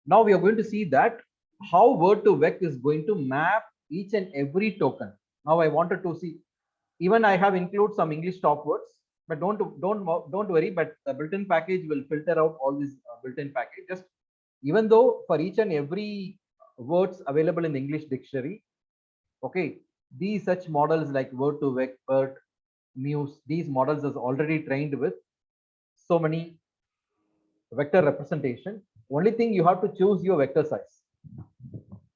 Now we are going to see that how word to vec is going to map each and every token. Now I wanted to see, even I have included some English stop words, but don't worry. But the built-in package will filter out all these built-in package. Just even though for each and every words available in the English dictionary, okay, these such models like word to vec, BERT, Muse, these models is already trained with so many vector representation. Only thing you have to choose your vector size.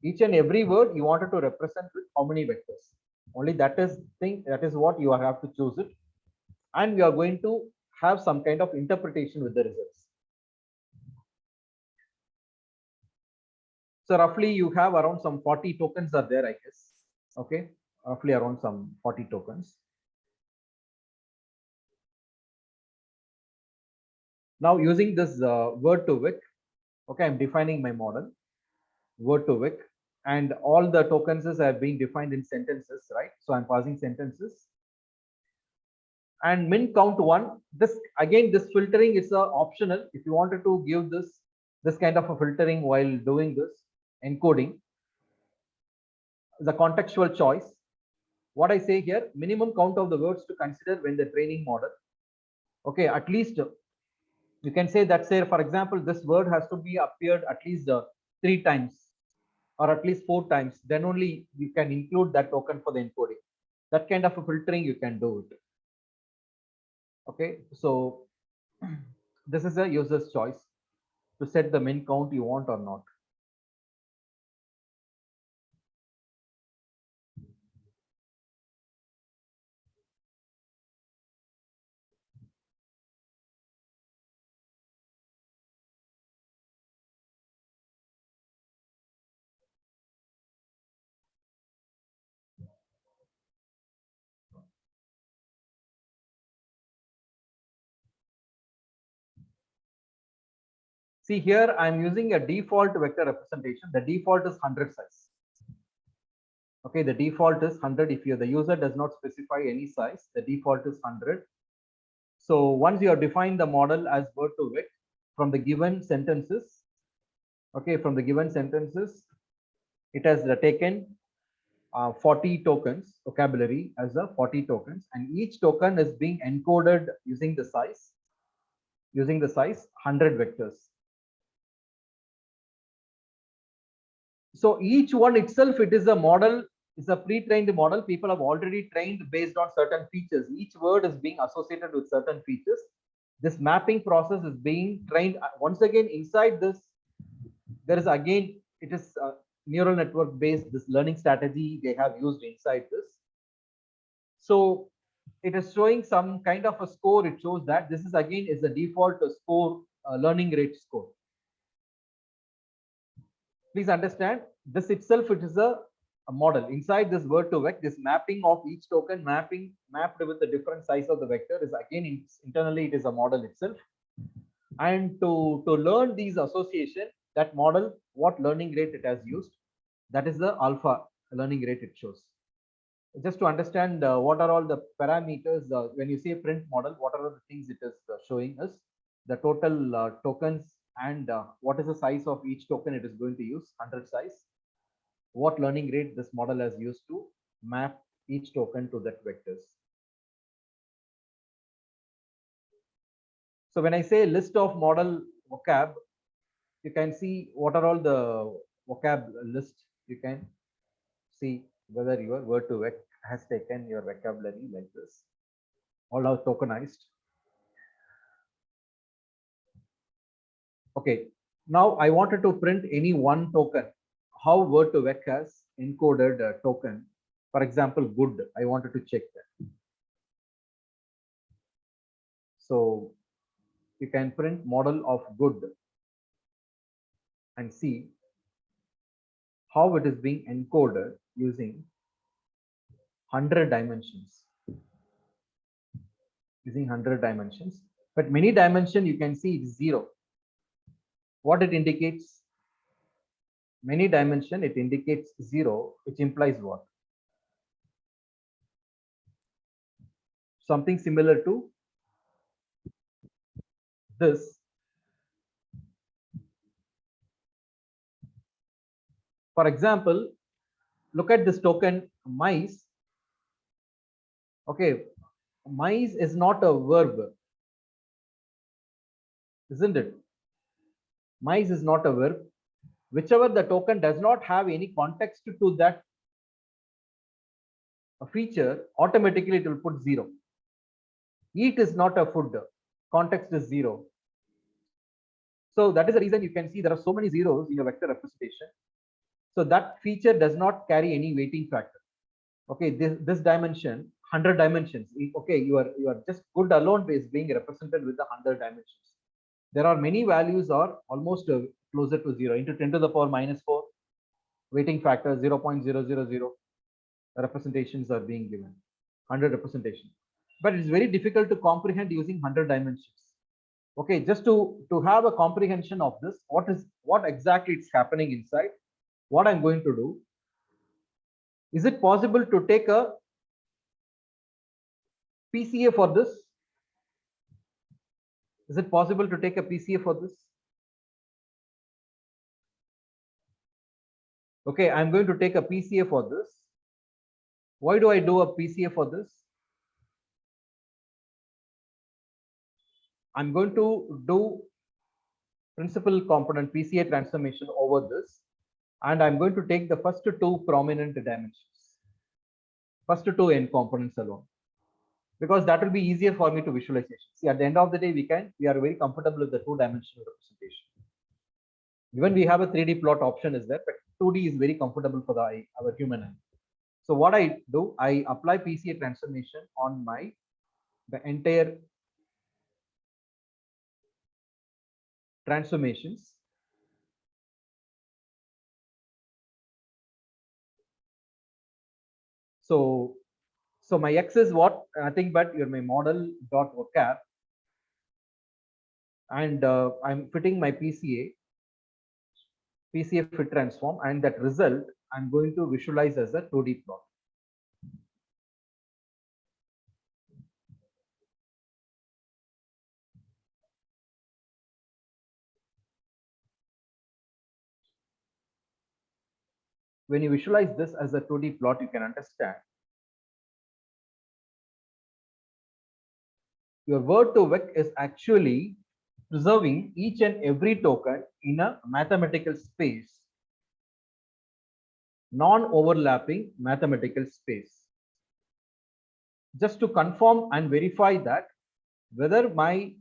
Each and every word you wanted to represent with how many vectors. Only that is what you have to choose it. And we are going to have some kind of interpretation with the results. So roughly you have around some 40 tokens are there, I guess. Okay, roughly around some 40 tokens. Now using this word to vec, okay, I'm defining my model word to vec, and all the tokens are being defined in sentences, right? So I'm passing sentences. And min count 1. This again, this filtering is optional. If you wanted to give this kind of a filtering while doing this encoding, the contextual choice. What I say here, minimum count of the words to consider when the training model. Okay, at least you can say that, say for example, this word has to be appeared at least 3 times or at least 4 times. Then only you can include that token for the encoding. That kind of a filtering you can do it. Okay, so this is a user's choice to set the min count you want or not. See here, I'm using a default vector representation. The default is 100 size. Okay, the default is 100. If the user does not specify any size, the default is 100. So once you have defined the model as word to vec from the given sentences, okay, from the given sentences, it has taken 40 tokens vocabulary as a 40 tokens, and each token is being encoded using the size 100 vectors. So each one itself, it is a model, is a pre-trained model. People have already trained based on certain features. Each word is being associated with certain features. This mapping process is being trained once again inside this. There is again, it is neural network based, this learning strategy they have used inside this. So it is showing some kind of a score. It shows that this is again is the default score, learning rate score. Please understand, this itself, it is a model. Inside this word to vec, this mapping of each token mapped with the different size of the vector is again internally it is a model itself. And to learn these association, that model, what learning rate it has used, that is the alpha learning rate it shows. Just to understand what are all the parameters, when you say print model, what are the things it is showing us, the total tokens, and what is the size of each token it is going to use, 100 size, what learning rate this model has used to map each token to that vectors. So when I say list of model vocab, you can see what are all the vocab list. You can see whether your word to vec has taken your vocabulary like this. All are tokenized. Okay, now I wanted to print any one token. How word to vec has encoded a token. For example, good. I wanted to check that. So you can print model of good and see how it is being encoded using 100 dimensions. Using 100 dimensions, but many dimension you can see it's 0. What it indicates? Many dimension, it indicates 0, which implies what? Something similar to this. For example, look at this token mice. Okay, mice is not a verb, isn't it? Mice is not a verb. Whichever the token does not have any context to that feature, automatically it will put 0. Eat is not a food. Context is 0. So that is the reason you can see there are so many zeros in your vector representation. So that feature does not carry any weighting factor. Okay, this dimension, 100 dimensions. Okay, you are just good alone is being represented with the 100 dimensions. There are many values are almost closer to 0 into 10 to the power minus 4. Weighting factor 0.000 representations are being given. 100 representation. But it's very difficult to comprehend using 100 dimensions. Okay, just to have a comprehension of this, what exactly is happening inside, what I'm going to do, is it possible to take a PCA for this? Is it possible to take a PCA for this? Okay, I'm going to take a PCA for this. Why do I do a PCA for this? I'm going to do principal component PCA transformation over this, and I'm going to take the first two prominent dimensions, first two n components alone, because that will be easier for me to visualization. See, at the end of the day, we are very comfortable with the two-dimensional representation. Even we have a 3D plot option is there, but 2D is very comfortable for our human eye. So what I do, I apply PCA transformation on the entire transformations. So my X is what? Nothing but my model dot vocab, and I'm fitting my PCA fit transform, and that result I'm going to visualize as a 2D plot. When you visualize this as a 2D plot, you can understand your word to vec is actually preserving each and every token in a mathematical space, non-overlapping mathematical space. Just to confirm and verify that whether my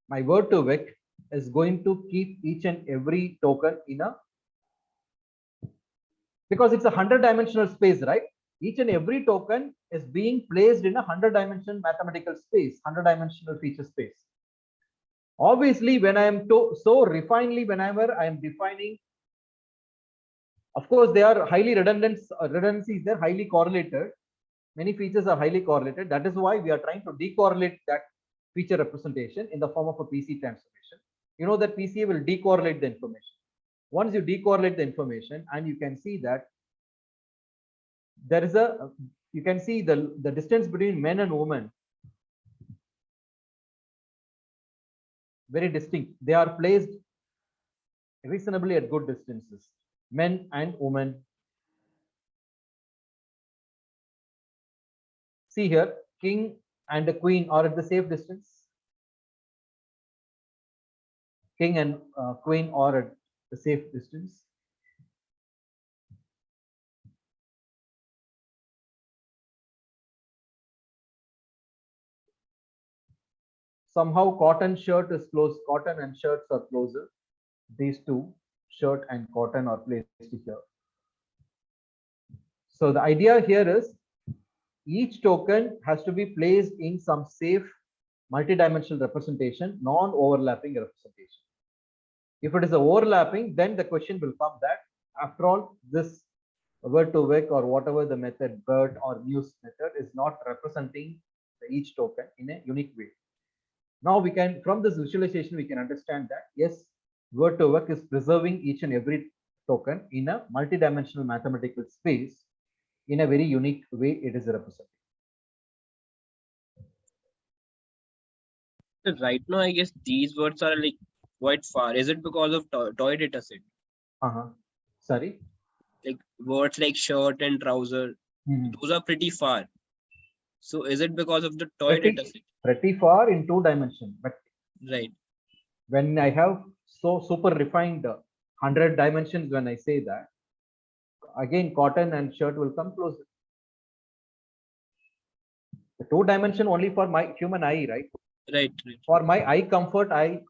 word to vec is going to keep each and every token in a, because it's a 100-dimensional space, right? Each and every token is being placed in a 100-dimensional mathematical space, 100-dimensional feature space. Obviously, when I am so refinedly, whenever I am defining, of course, they are highly redundant. Redundancies, they're highly correlated. Many features are highly correlated. That is why we are trying to decorrelate that feature representation in the form of a PC transformation. You know that PCA will decorrelate the information. Once you decorrelate the information, and you can see that there is you can see the distance between men and women very distinct. They are placed reasonably at good distances, men and women. See here, king and the queen are at the safe distance. King and queen are at the safe distance. Somehow cotton shirt is close. Cotton and shirts are closer. These two, shirt and cotton, are placed here. So the idea here is each token has to be placed in some safe multidimensional representation, non-overlapping representation. If it is a overlapping, then the question will come that after all, this word to vec or whatever the method, BERT or muse method, is not representing each token in a unique way. Now we can, from this visualization, we can understand that yes, word to vec is preserving each and every token in a multidimensional mathematical space in a very unique way. It is represented. Right now, I guess these words are like quite far. Is it because of toy data set? Sorry. Like words like shirt and trouser, those are pretty far. So is it because of the toy dataset? Pretty far in 2 dimensions, but Right. when I have so super refined 100 dimensions, when I say that, again cotton and shirt will come closer. The 2 dimension only for my human eye, right? Right. For my eye comfort, I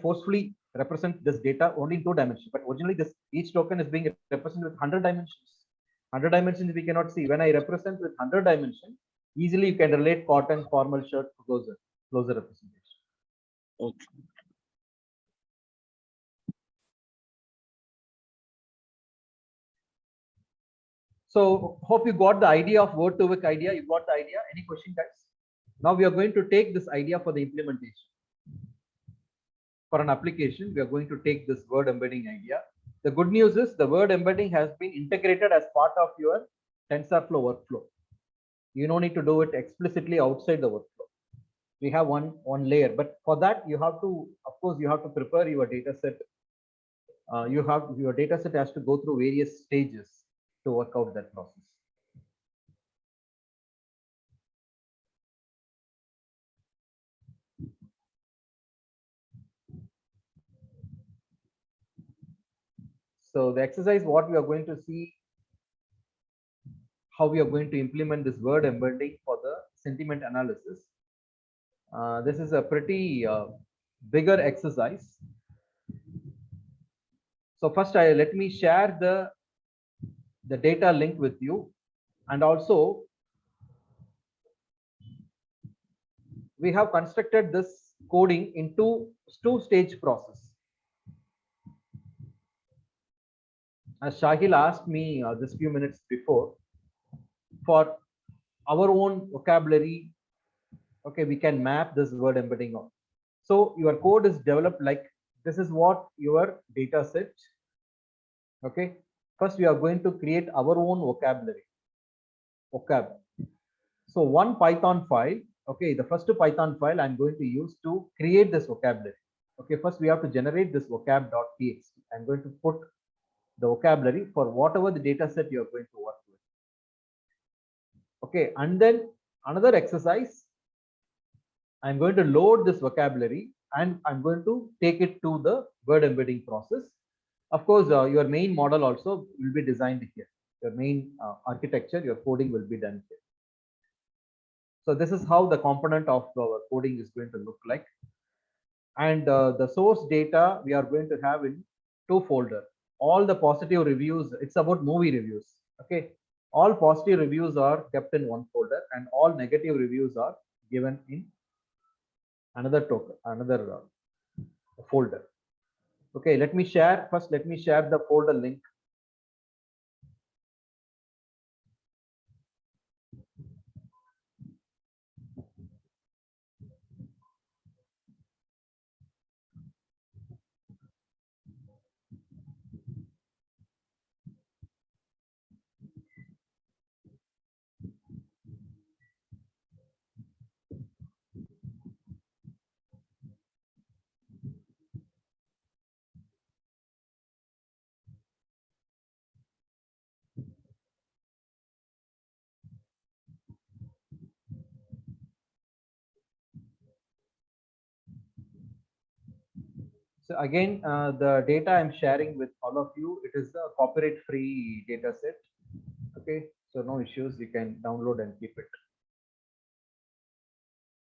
forcefully represent this data only in 2 dimensions, but originally this each token is being represented with 100 dimensions. 100 dimensions we cannot see. When I represent with 100 dimensions, easily you can relate cotton, formal shirt, closer representation. Okay. So hope you got the idea of word to vec idea. You got the idea. Any question, guys? Now we are going to take this idea for the implementation. For an application, we are going to take this word embedding idea. The good news is the word embedding has been integrated as part of your TensorFlow workflow. You don't need to do it explicitly outside the workflow. We have one layer, but for that you have to, of course, you have to prepare your data set. Your data set has to go through various stages to work out that process. So the exercise, what we are going to see, how we are going to implement this word embedding for the sentiment analysis. This is a pretty bigger exercise. So first, let me share the data link with you, and also we have constructed this coding into two-stage process. As Shahil asked me this few minutes before, for our own vocabulary, okay, we can map this word embedding on. So your code is developed like this is what your data set. Okay, first we are going to create our own vocab. So one Python file, okay, the first Python file I'm going to use to create this vocabulary. Okay, first we have to generate this vocab.txt. I'm going to put the vocabulary for whatever the data set you're going to work with. Okay, and then another exercise, I'm going to load this vocabulary and I'm going to take it to the word embedding process. Of course, your main model also will be designed here. Your main architecture, your coding will be done here. So this is how the component of our coding is going to look like. And the source data we are going to have in two folders. All the positive reviews, it's about movie reviews. Okay, all positive reviews are kept in one folder and all negative reviews are given in another token, another folder. Okay, let me share the folder link. So again, the data I'm sharing with all of you, it is a copyright-free data set. Okay, so no issues. You can download and keep it.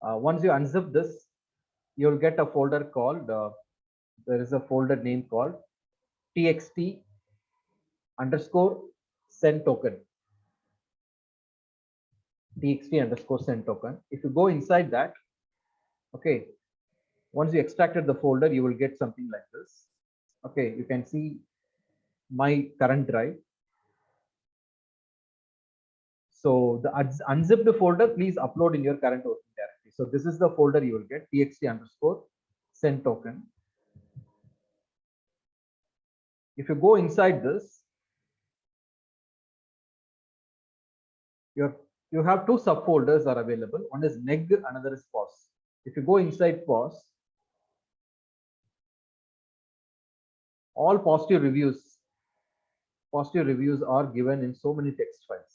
Once you unzip this, you'll get a folder called. There is a folder name called txt underscore send token. Txt underscore send token. If you go inside that, okay, once you extracted the folder, you will get something like this. Okay, you can see my current drive. So the unzipped folder, please upload in your current working directory. So this is the folder you will get, txt underscore send token. If you go inside this, you have two subfolders are available. One is neg, another is pos. If you go inside pos, all positive reviews are given in so many text files.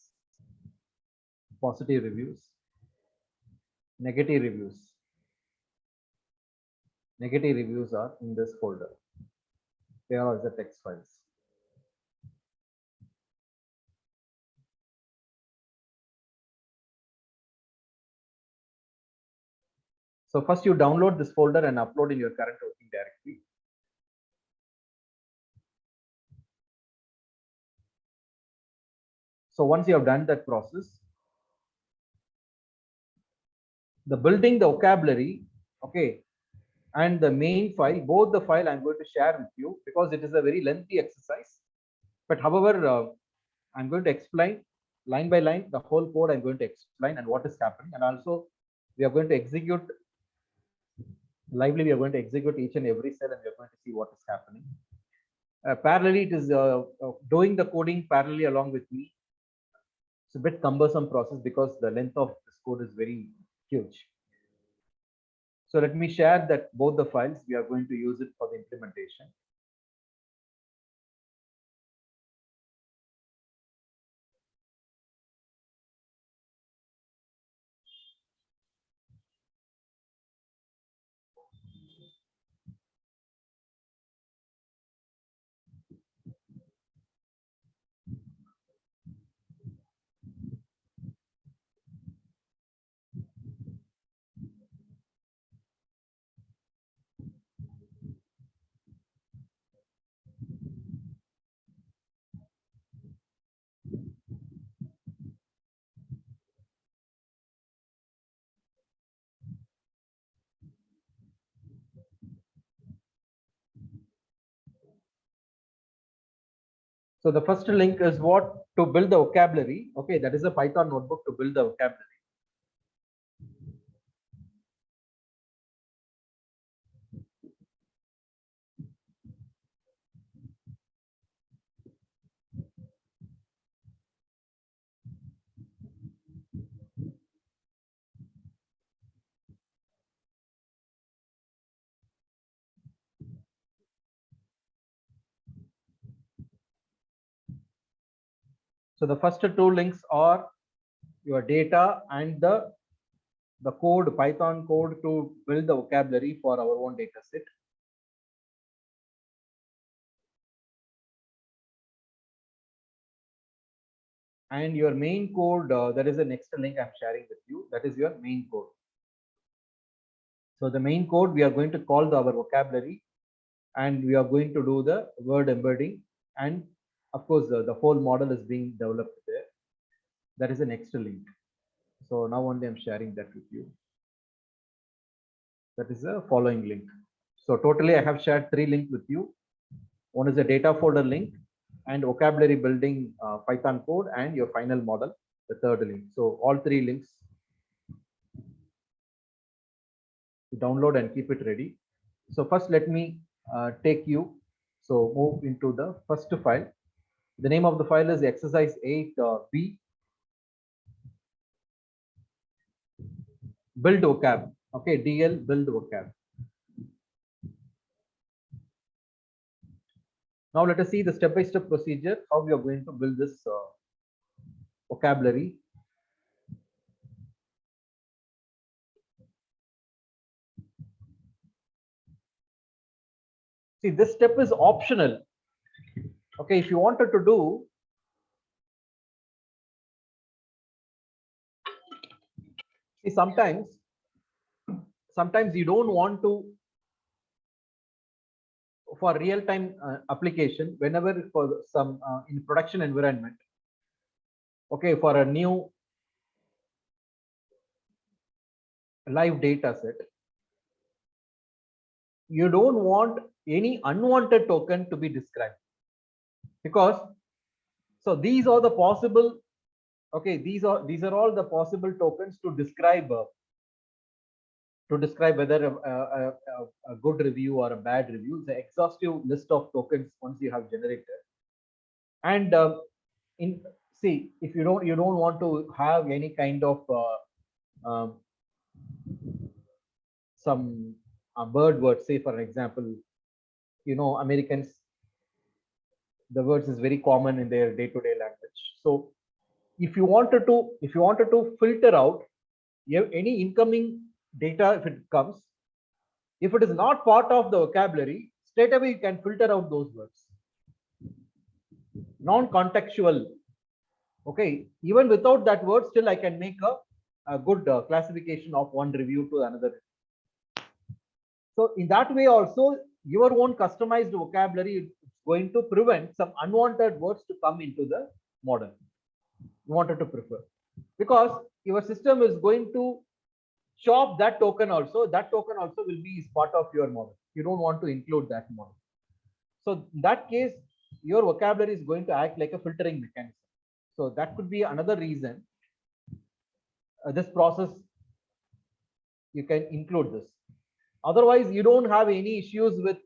Positive reviews, negative reviews. Negative reviews are in this folder. They are the text files. So first you download this folder and upload in your current working directory. So once you have done that process, the building the vocabulary, okay, and the main file, both the file I'm going to share with you because it is a very lengthy exercise. But however, I'm going to explain line by line the whole code. I'm going to explain and what is happening, and also we are going to execute lively. We are going to execute each and every cell, and we are going to see what is happening. Parallelly, it is doing the coding parallelly along with me. It's a bit cumbersome process because the length of this code is very huge. So let me share that both the files, we are going to use it for the implementation. So the first link is what to build the vocabulary. Okay, that is a Python notebook to build the vocabulary. So the first two links are your data and the code, Python code to build the vocabulary for our own data set. And your main code, that is the next link I'm sharing with you. That is your main code. So the main code, we are going to call our vocabulary, and we are going to do the word embedding. And of course, the whole model is being developed there. That is the next link. So now only I'm sharing that with you. That is the following link. So totally I have shared 3 links with you. One is the data folder link and vocabulary building Python code and your final model, the third link. So all 3 links to download and keep it ready. So first let me take you, so move into the first file. The name of the file is exercise 8B build vocab. Okay, DL build vocab. Now let us see the step-by-step procedure, how we are going to build this vocabulary. See, this step is optional. Okay, if you wanted to do, see, sometimes you don't want to, for real-time application, whenever for some in production environment, okay, for a new live data set, you don't want any unwanted token to be described, because so these are the possible, okay, these are all the possible tokens to describe whether a good review or a bad review. The exhaustive list of tokens once you have generated. And in, see, if you don't want to have any kind of um, some bird word, say for an example, Americans the words is very common in their day-to-day language. So if you wanted to filter out any incoming data, if it comes, if it is not part of the vocabulary, straight away you can filter out those words. Non-contextual. Okay, even without that word, still I can make a good classification of one review to another. So in that way also, your own customized vocabulary is going to prevent some unwanted words to come into the model you wanted to prefer, because your system is going to chop that token also. That token also will be part of your model. You don't want to include that model. So in that case, your vocabulary is going to act like a filtering mechanism. So that could be another reason this process you can include this. Otherwise, you don't have any issues with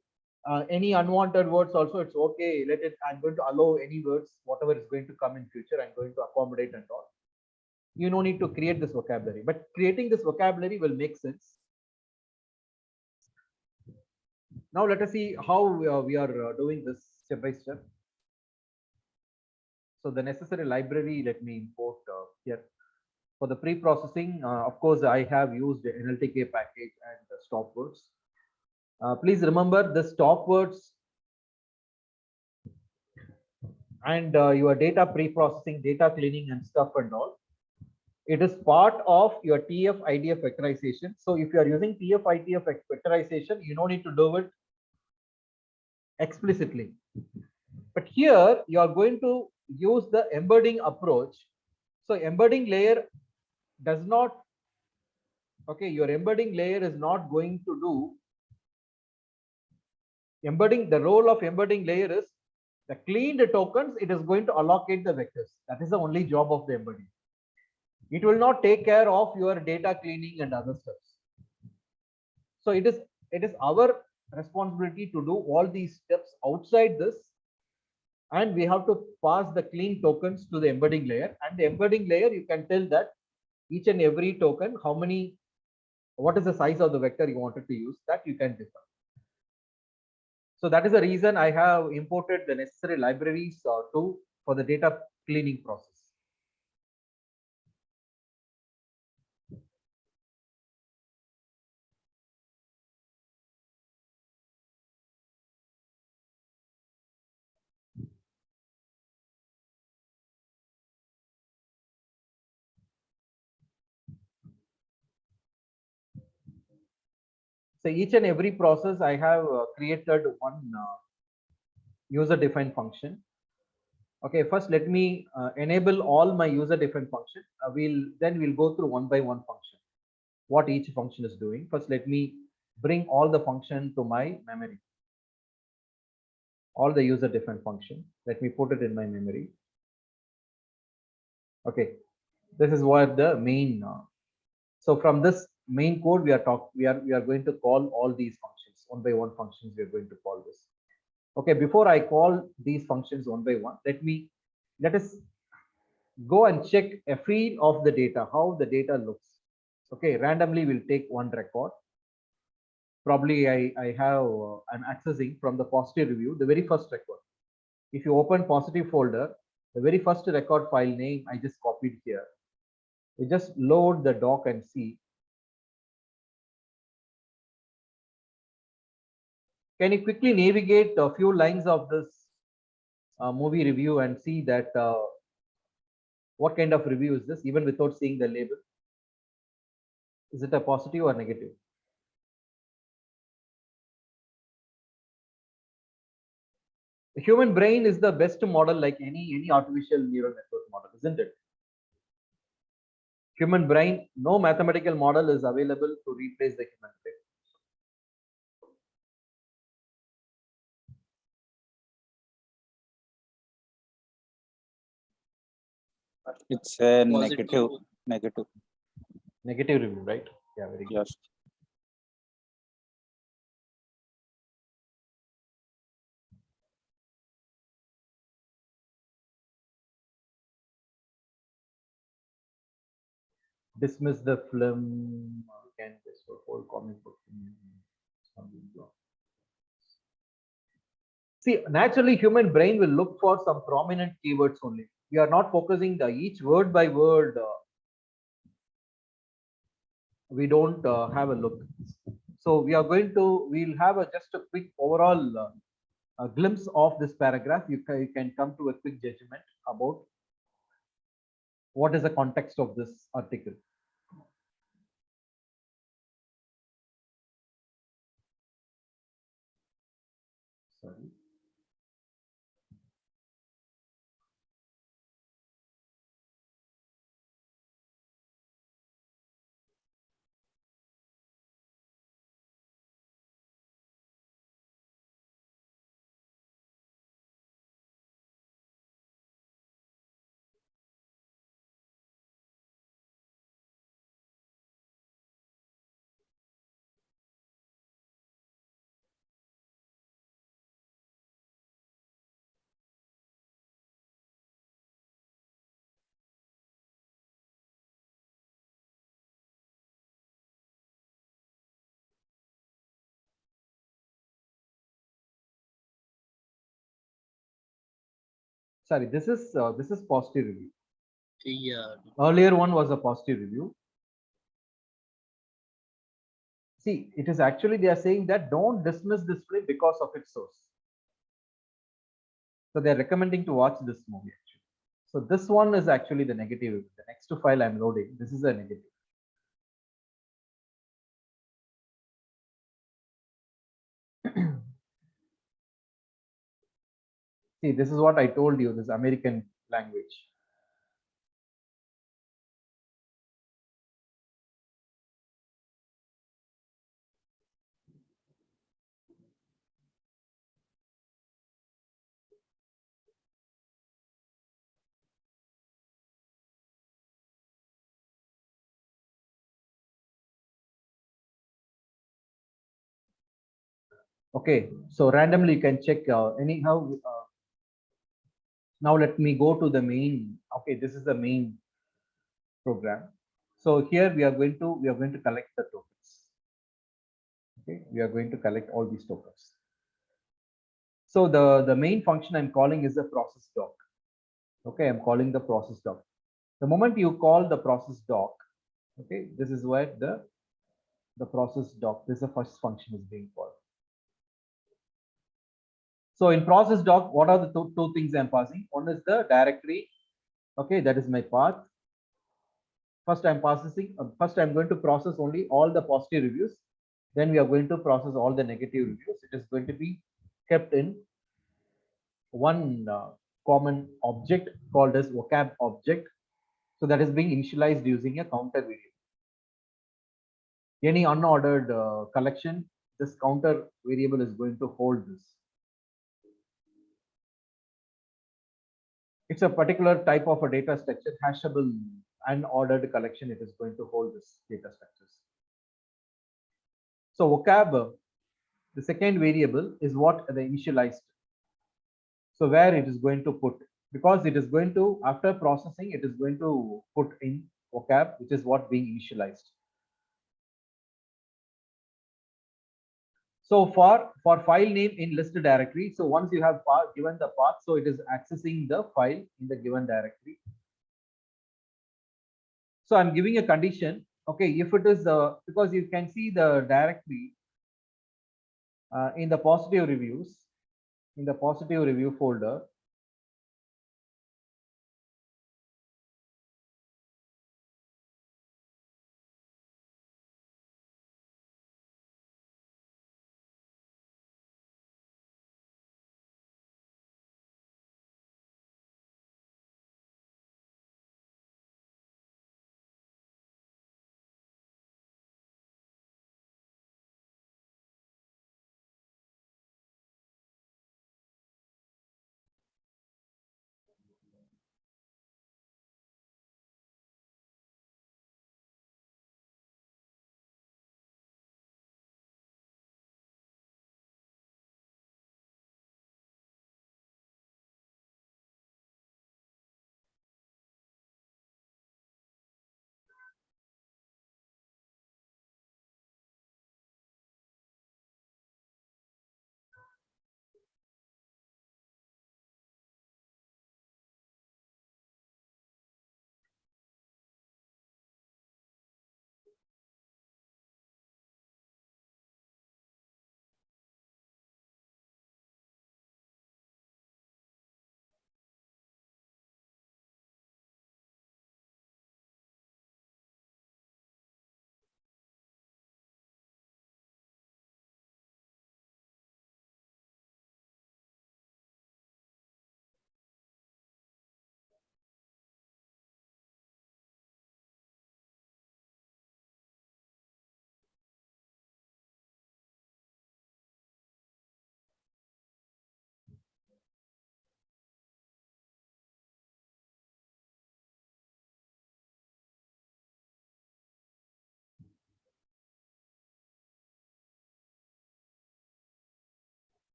any unwanted words also. It's okay. Let it. I'm going to allow any words, whatever is going to come in future. I'm going to accommodate and all. You no need to create this vocabulary, but creating this vocabulary will make sense. Now let us see how we are doing this step by step. So the necessary library, let me import here. For the pre-processing, of course, I have used the NLTK package and the stop words. Please remember the stop words and your data pre-processing, data cleaning and stuff and all. It is part of your TF IDF vectorization. So if you are using TF IDF vectorization, you don't need to do it explicitly. But here you are going to use the embedding approach. So embedding layer does not, okay, your embedding layer is not going to do embedding. The role of embedding layer is the cleaned tokens, it is going to allocate the vectors. That is the only job of the embedding. It will not take care of your data cleaning and other steps. So it is our responsibility to do all these steps outside this, and we have to pass the clean tokens to the embedding layer. And the embedding layer, you can tell that each and every token, how many, what is the size of the vector you wanted to use, that you can define. So that is the reason I have imported the necessary libraries for the data cleaning process. So each and every process I have created one user-defined function. Okay, first let me enable all my user-defined function. We'll go through one by one function, what each function is doing. First, let me bring all the function to my memory. All the user-defined function. Let me put it in my memory. Okay, this is what the main. So from this main code, we are going to call all these functions one by one. Functions we are going to call this. Okay, before I call these functions one by one, let us go and check a feed of the data, how the data looks. Okay, randomly we'll take one record. Probably I have I'm accessing from the positive review, the very first record. If you open positive folder, the very first record file name I just copied here. We just load the doc and see. Can you quickly navigate a few lines of this movie review and see that what kind of review is this, even without seeing the label? Is it a positive or negative? The human brain is the best model, like any artificial neural network model, isn't it? Human brain, no mathematical model is available to replace the human brain. It's a Positive. Negative review, right? Yeah, very good. Yes. Dismiss the film. Can this for whole comic book. See, naturally, human brain will look for some prominent keywords only. We are not focusing the each word by word. We don't have a look. So we are going to. We'll have just a quick overall glimpse of this paragraph. You can come to a quick judgment about what is the context of this article. Sorry. Sorry, this is positive review. Yeah. Earlier one was a positive review. See, it is actually they are saying that don't dismiss this film because of its source. So they are recommending to watch this movie actually. So this one is actually the negative review. The next file I'm loading, this is a negative. See, this is what I told you, this American language. Okay, so randomly you can check anyhow. Now let me go to the main. Okay, this is the main program. So here we are going to collect the tokens. Okay, we are going to collect all these tokens. So the main function I'm calling is the process doc. Okay, I'm calling the process doc. The moment you call the process doc, okay, this is where the process doc, this is the first function is being called. So in process doc, what are the two things I'm passing? One is the directory. Okay, that is my path. First I'm first I'm going to process only all the positive reviews. Then we are going to process all the negative reviews. It is going to be kept in one common object called as vocab object. So that is being initialized using a counter variable. Any unordered collection, this counter variable is going to hold this. It's a particular type of a data structure, hashable unordered collection. It is going to hold this data structures. So vocab, the second variable is what the initialized. So where it is going to put, because it is going to, after processing, it is going to put in vocab, which is what being initialized. So for file name in list directory, so once you have given the path, so it is accessing the file in the given directory. So I'm giving a condition. Okay, if it is because you can see the directory in the positive reviews, in the positive review folder.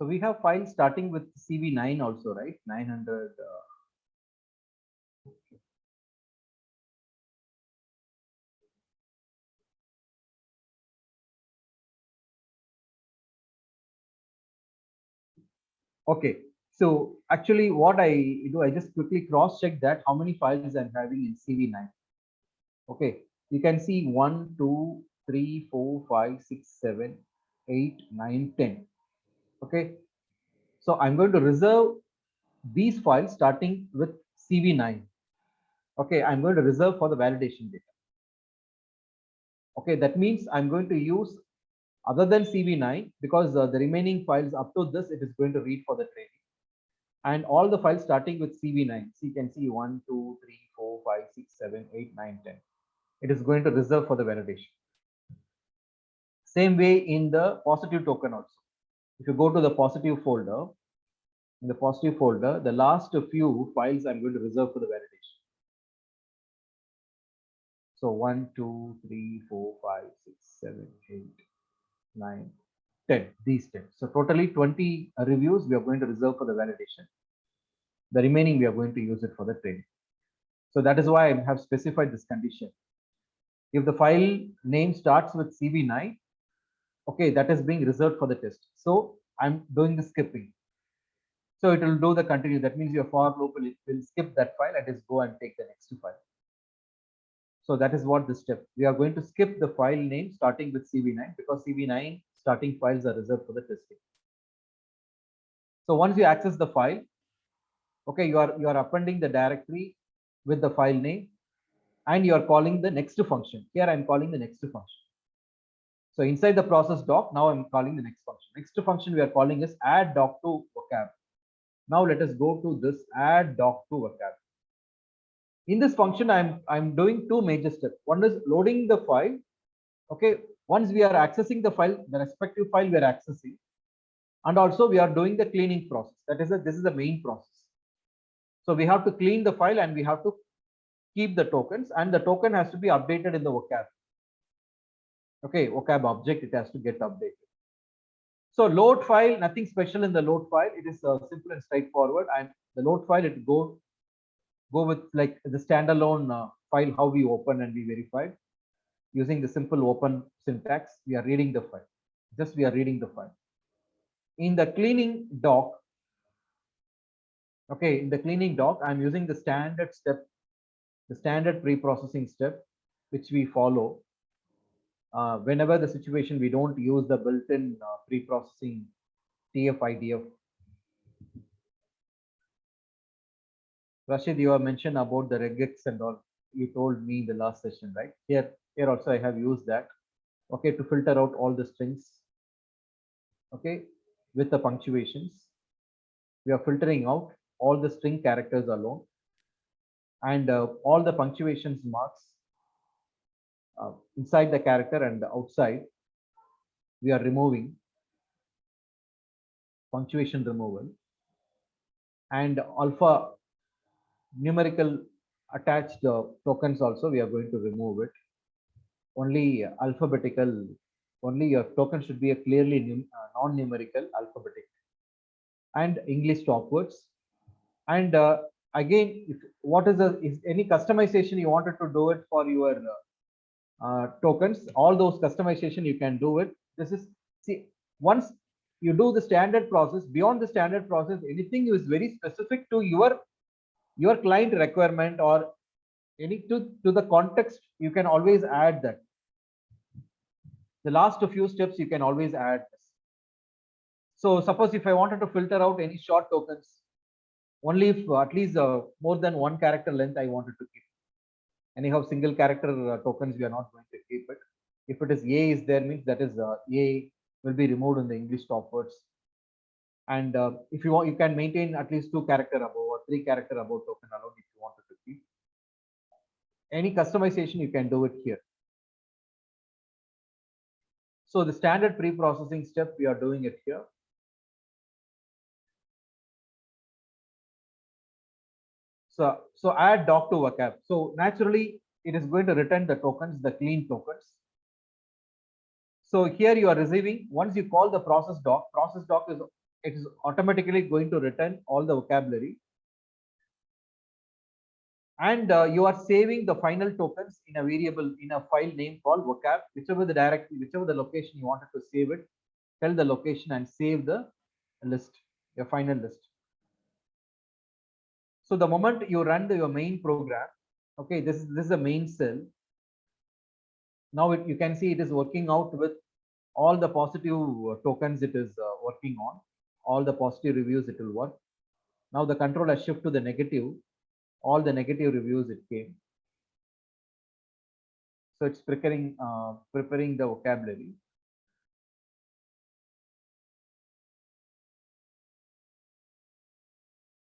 So we have files starting with CV9 also, right? 900. Okay. So actually what I do, I just quickly cross check that how many files I'm having in CV9. Okay. You can see 1, 2, 3, 4, 5, 6, 7, 8, 9, 10. Okay. So I'm going to reserve these files starting with CV9. Okay. I'm going to reserve for the validation data. Okay. That means I'm going to use other than CV9 because the remaining files up to this, it is going to read for the training. And all the files starting with CV9. So you can see 1, 2, 3, 4, 5, 6, 7, 8, 9, 10. It is going to reserve for the validation. Same way in the positive token also. If you go to the positive folder, in the positive folder, the last few files I'm going to reserve for the validation. So 1, 2, 3, 4, 5, 6, 7, 8, 9, 10. These 10. So totally 20 reviews we are going to reserve for the validation. The remaining we are going to use it for the training. So that is why I have specified this condition. If the file name starts with CV9, okay, that is being reserved for the test. So I'm doing the skipping. So it will do the continue. That means your for loop will skip that file and just go and take the next file. So that is what this step. We are going to skip the file name starting with CV9 because CV9 starting files are reserved for the testing. So once you access the file, okay, you are appending the directory with the file name and you are calling the next function. Here I'm calling the next function. So inside the process doc, now I'm calling the next function. Next function we are calling is add doc to vocab. Now let us go to this add doc to vocab. In this function, I'm doing two major steps. One is loading the file. Okay, once we are accessing the file, the respective file we are accessing, and also we are doing the cleaning process. That is, this is the main process. So we have to clean the file and we have to keep the tokens, and the token has to be updated in the vocab. Okay, vocab object, it has to get updated. So load file, nothing special in the load file. It is simple and straightforward. And the load file, it go with like the standalone file, how we open and we verify using the simple open syntax. We are reading the file. Just we are reading the file. In the cleaning doc, okay, in the cleaning doc, I'm using the standard step, the standard pre-processing step, which we follow. Whenever the situation we don't use the built-in pre-processing TF IDF. Rashid, you have mentioned about the regex and all. You told me in the last session, right? Here also I have used that. Okay, to filter out all the strings. Okay, with the punctuations, we are filtering out all the string characters alone, and all the punctuations marks inside the character and outside. We are removing punctuation removal, and alpha numerical attached tokens also we are going to remove it. Only alphabetical, only your token should be a clearly non-numerical alphabetic and English stopwords. And again, if what is any customization you wanted to do it for your tokens, all those customization you can do it. This is, see, once you do the standard process, beyond the standard process, anything is very specific to your client requirement or any to the context, you can always add that. The last few steps you can always add this. So suppose if I wanted to filter out any short tokens, only if at least more than one character length I wanted to keep. Anyhow, single character tokens we are not going to keep it. If it is A is there, means that is A will be removed in the English stopwords. And if you want, you can maintain at least 2 character above or 3 character above token alone if you wanted to keep. Any customization you can do it here. So the standard pre-processing step we are doing it here. So add doc to vocab. So naturally it is going to return the tokens, the clean tokens. So here you are receiving, once you call the process doc is it is automatically going to return all the vocabulary. And you are saving the final tokens in a variable, in a file name called vocab, whichever the location you wanted to save it, tell the location and save the list, your final list. So the moment you run your main program, okay, this is the main cell. Now you can see it is working out with all the positive tokens it is working on, all the positive reviews it will work. Now the control has shift to the negative, all the negative reviews it came. So it's preparing the vocabulary.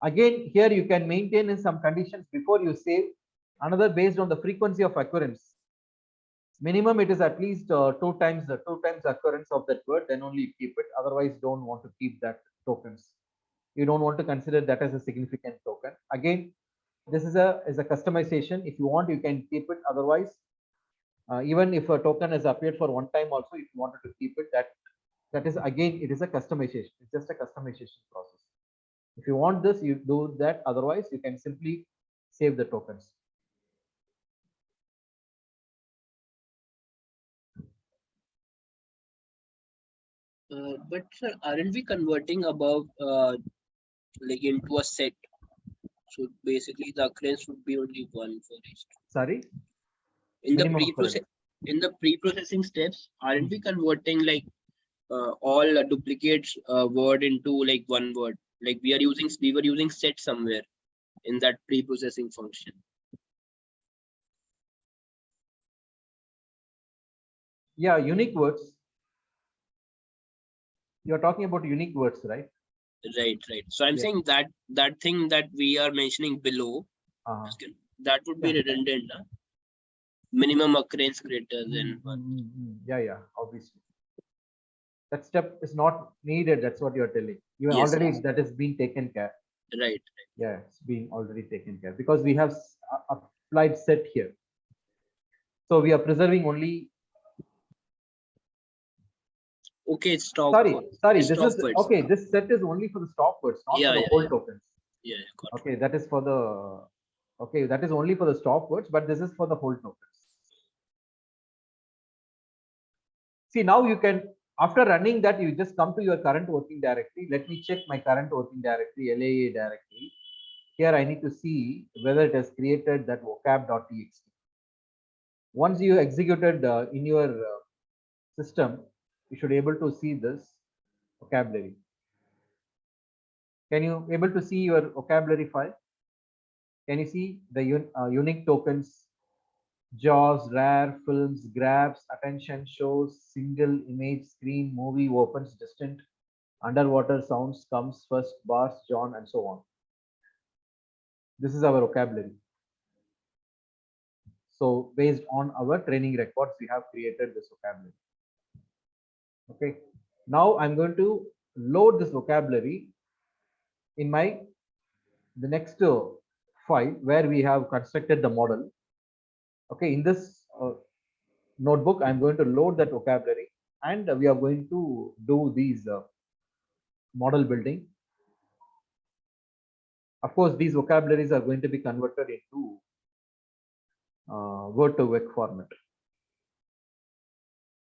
Again, here you can maintain in some conditions before you save. Another based on the frequency of occurrence. Minimum it is at least two times occurrence of that word, then only you keep it. Otherwise, don't want to keep that tokens. You don't want to consider that as a significant token. Again, this is a customization. If you want, you can keep it. Otherwise, even if a token has appeared for one time also, if you wanted to keep it, that is again, it is a customization. It's just a customization process. If you want this, you do that. Otherwise, you can simply save the tokens. But sir, aren't we converting above like into a set? So basically, the occurrence would be only one for each. Sorry. In the pre-processing steps, aren't we converting like all duplicates word into like one word? Like we were using set somewhere in that pre-processing function. Yeah, unique words. You're talking about unique words, right? Right. So I'm saying that thing that we are mentioning below, that would be redundant. Huh? Minimum occurrence greater than one. Yeah, obviously. That step is not needed. That's what you're telling. You already that has been taken care. Right. Yeah, it's been already taken care because we have applied set here. So we are preserving only. Okay, stop. Sorry. This is words. Okay. This set is only for the stop words, not for the whole tokens. Yeah. Okay, that is for the. Okay, that is only for the stop words, but this is for the whole tokens. See, now you can, after running that, you just come to your current working directory. Let me check my current working directory, LAA directory. Here I need to see whether it has created that vocab.txt. Once you executed in your system, you should be able to see this vocabulary. Can you able to see your vocabulary file? Can you see the unique tokens, JAWS, rare, films, grabs, attention, shows, single, image, screen, movie, opens, distant, underwater, sounds, comes, first, bars, John, and so on. This is our vocabulary. So based on our training records, we have created this vocabulary. Okay. Now I'm going to load this vocabulary in the next file where we have constructed the model. Okay. In this notebook, I'm going to load that vocabulary and we are going to do these model building. Of course, these vocabularies are going to be converted into word to vec format.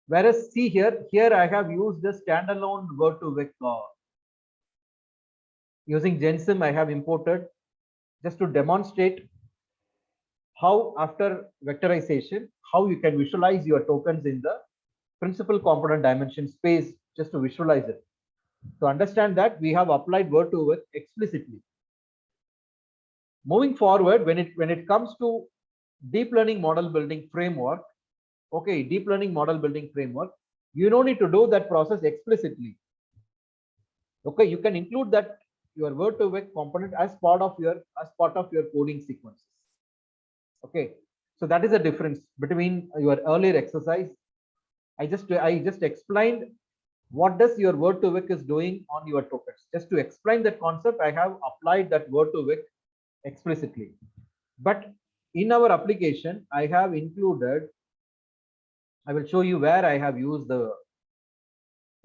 Whereas see here I have used the standalone word to vec using Gensim. I have imported just to demonstrate how after vectorization, how you can visualize your tokens in the principal component dimension space, just to visualize it. To understand that, we have applied word to vec explicitly. Moving forward, when it comes to deep learning model building framework, okay, deep learning model building framework, you don't need to do that process explicitly. Okay, you can include that your word to vec component as part of your coding sequences. Okay, so that is the difference between your earlier exercise. I just explained what does your word to vec is doing on your tokens. Just to explain that concept, I have applied that word to vec explicitly. But in our application, I have included, I will show you where I have used the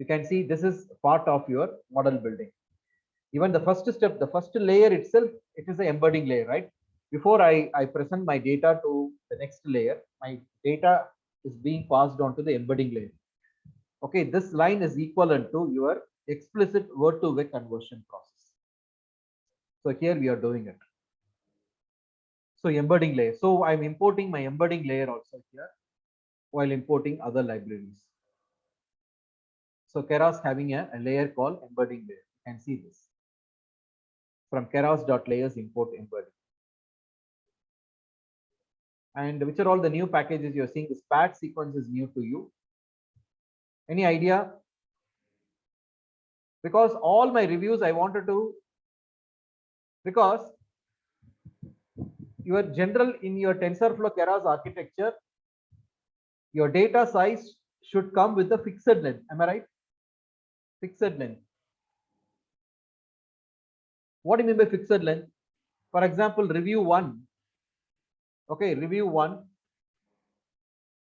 You can see this is part of your model building. Even the first step, the first layer itself, it is the embedding layer, right? Before I present my data to the next layer, my data is being passed on to the embedding layer. Okay, this line is equivalent to your explicit word to vec conversion process. So here we are doing it. So embedding layer. So I'm importing my embedding layer also here while importing other libraries. So Keras having a layer called embedding layer. You can see this. From keras.layers import embedding. And which are all the new packages you're seeing? This pad sequence is new to you. Any idea? Because all my reviews I wanted to, because your general in your TensorFlow Keras architecture, your data size should come with the fixed length. Am I right? Fixed length. What do you mean by fixed length? For example, review one. Okay, review one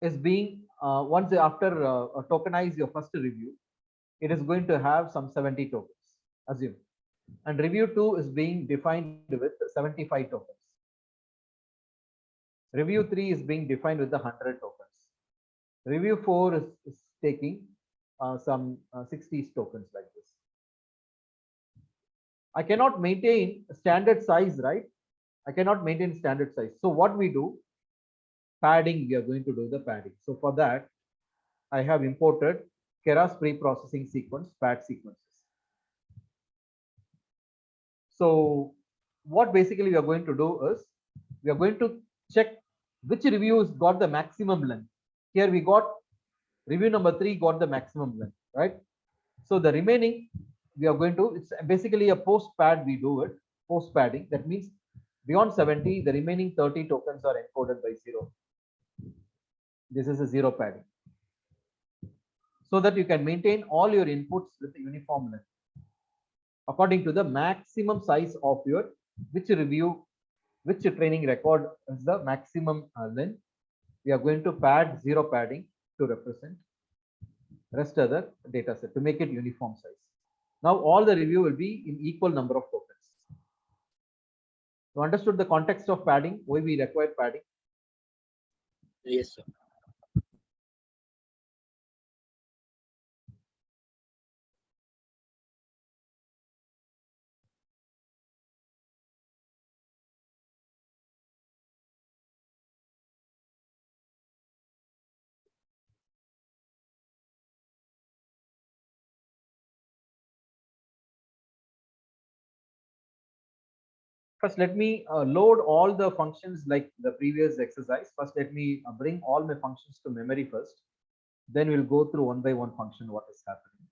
is being once after tokenize your first review, it is going to have some 70 tokens. Assume, and review two is being defined with 75 tokens. Review three is being defined with the 100 tokens. Review four is taking some 60 tokens like this. I cannot maintain standard size, right? I cannot maintain standard size. So what we do, padding, we are going to do the padding. So for that, I have imported Keras pre-processing sequence, pad sequences. So what basically we are going to do is, we are going to check which reviews got the maximum length. Here we got review number 3 got the maximum length, right? So the remaining, we are going to, it's basically a post pad, we do it, post padding. That means beyond 70, the remaining 30 tokens are encoded by 0. This is a 0 padding. So that you can maintain all your inputs with the uniform length according to the maximum size of your which review, which training record is the maximum length. We are going to pad 0 padding to represent rest other data set to make it uniform size. Now all the review will be in equal number of tokens. You understood the context of padding, why we require padding? Yes, sir. First, let me load all the functions like the previous exercise. First, let me bring all my functions to memory first. Then we'll go through one by one function what is happening.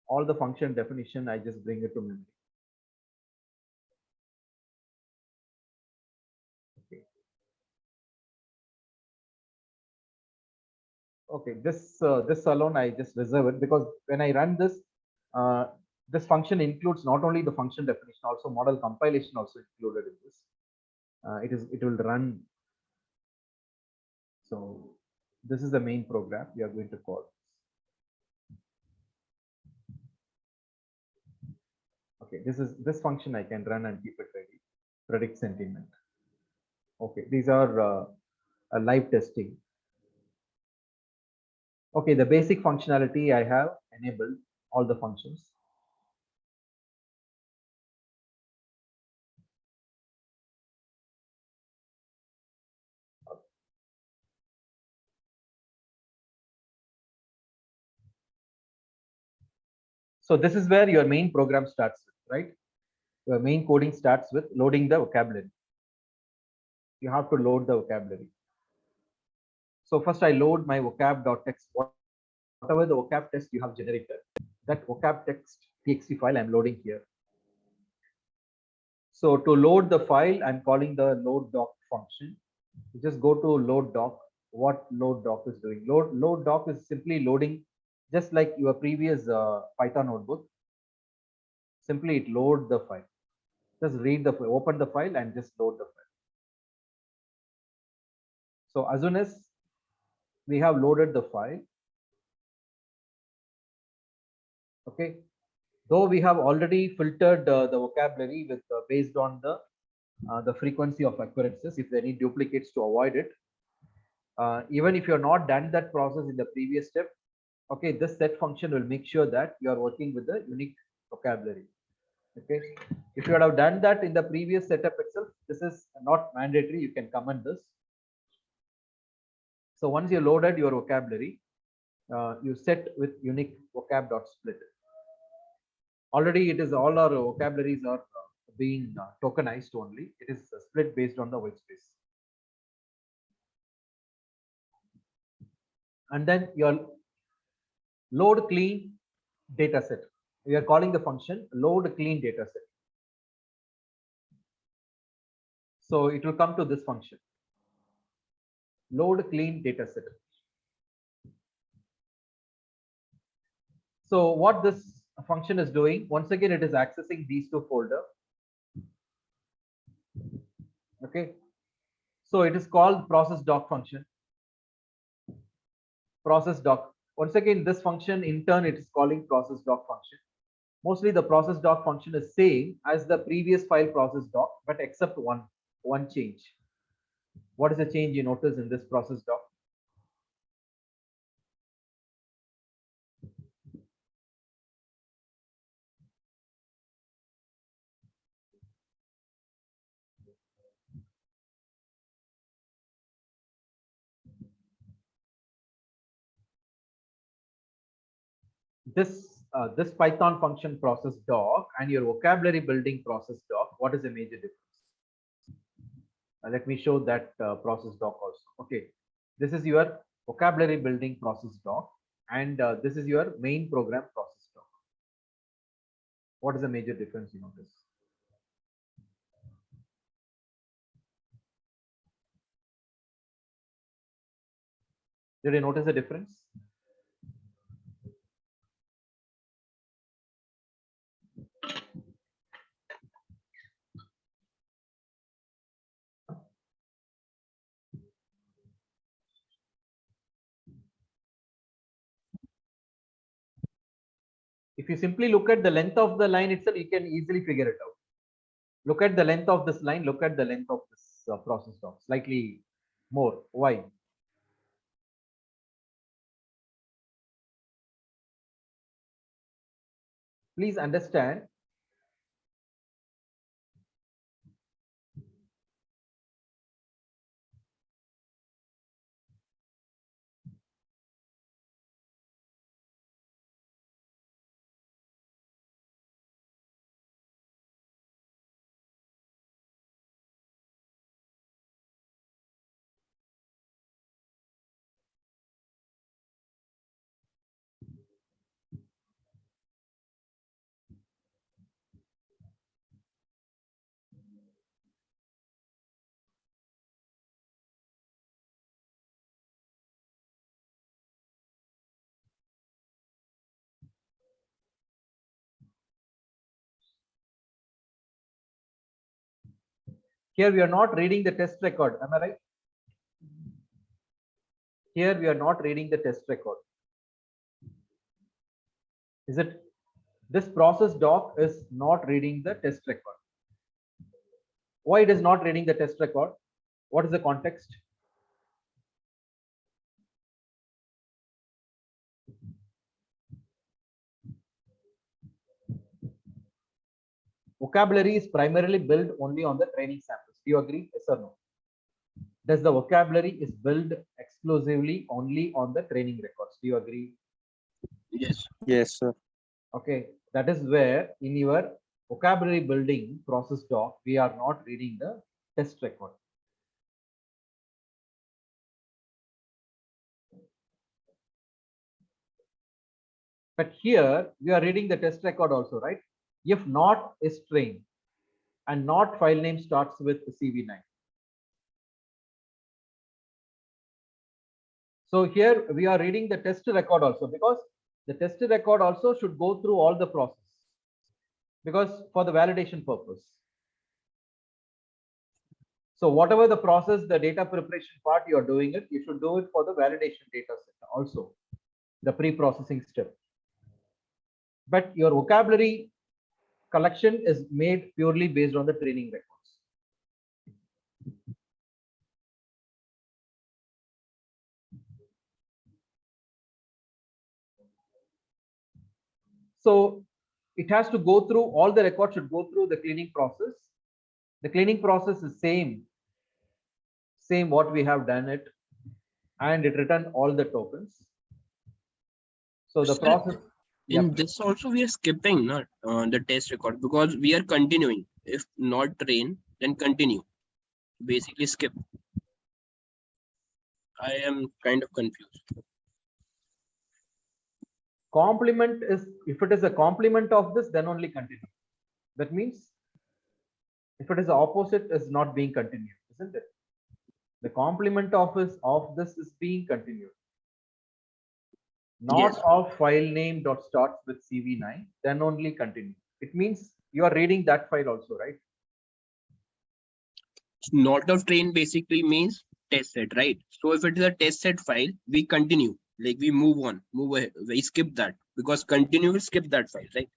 All the function definition, I just bring it to memory. Okay. Okay, this alone I just reserve it because when I run this, this function includes not only the function definition, also model compilation also included in this. It will run. So this is the main program we are going to call. Okay, this function I can run and keep it ready. Predict sentiment. Okay, these are live testing. Okay, the basic functionality I have enabled all the functions. So this is where your main program starts with, right? Your main coding starts with loading the vocabulary. You have to load the vocabulary. So first I load my vocab.txt, whatever the vocab text you have generated, that vocab text txt file I'm loading here. So to load the file, I'm calling the load doc function. You just go to load doc. What load doc is doing? Load doc is simply loading, just like your previous Python notebook. Simply it load the file. Just read the open the file and just load the file. So as soon as we have loaded the file. Okay, though we have already filtered the vocabulary with based on the frequency of occurrences, if there are any duplicates to avoid it. Even if you're not done that process in the previous step, okay, this set function will make sure that you are working with the unique vocabulary. Okay, if you would have done that in the previous setup itself, this is not mandatory. You can comment this. So once you loaded your vocabulary, you set with unique vocab.split. Already it is all our vocabularies are being tokenized only. It is split based on the white space. And then your load clean data set. We are calling the function load clean data set. So it will come to this function, load clean data set. So what this function is doing, once again, it is accessing these two folders. Okay, so it is called process doc function. Process doc. Once again, this function in turn it is calling process doc function. Mostly the process doc function is same as the previous file process doc, but except one change. What is the change you notice in this process doc? This Python function process doc and your vocabulary building process doc, what is the major difference? Let me show that process doc also. Okay, this is your vocabulary building process doc, and this is your main program process doc. What is the major difference you notice? Did you notice the difference? If you simply look at the length of the line itself, you can easily figure it out. Look at the length of this line, look at the length of this process doc, slightly more. Why? Please understand. Here we are not reading the test record. Am I right? Here we are not reading the test record. Is it? This process doc is not reading the test record. Why it is not reading the test record? What is the context? Vocabulary is primarily built only on the training samples. Do you agree? Yes or no? Does the vocabulary is built exclusively only on the training records? Do you agree? Yes. Yes, sir. Okay, that is where in your vocabulary building process doc, we are not reading the test record. But here we are reading the test record also, right? If not is string and not file name starts with CV9. So here we are reading the test record also, because the test record also should go through all the process, because for the validation purpose. So whatever the process, the data preparation part you are doing it, you should do it for the validation data set also, the pre-processing step. But your vocabulary collection is made purely based on the training records. So it has to go through, all the records should go through the cleaning process. The cleaning process is same what we have done it, and it return all the tokens. So the Sir, process. in this also we are skipping not the test record because we are continuing. If not train, then continue. Basically skip. I am kind of confused. Complement is, if it is a complement of this, then only continue. That means if it is the opposite, is not being continued, isn't it? The complement of this is being continued. Not Yes. of file name dot starts with CV9, then only continue. It means you are reading that file also, right? Not of train basically means test set, right? So if it is a test set file, we continue, like we move on, move ahead, we skip that because continue will skip that file, right?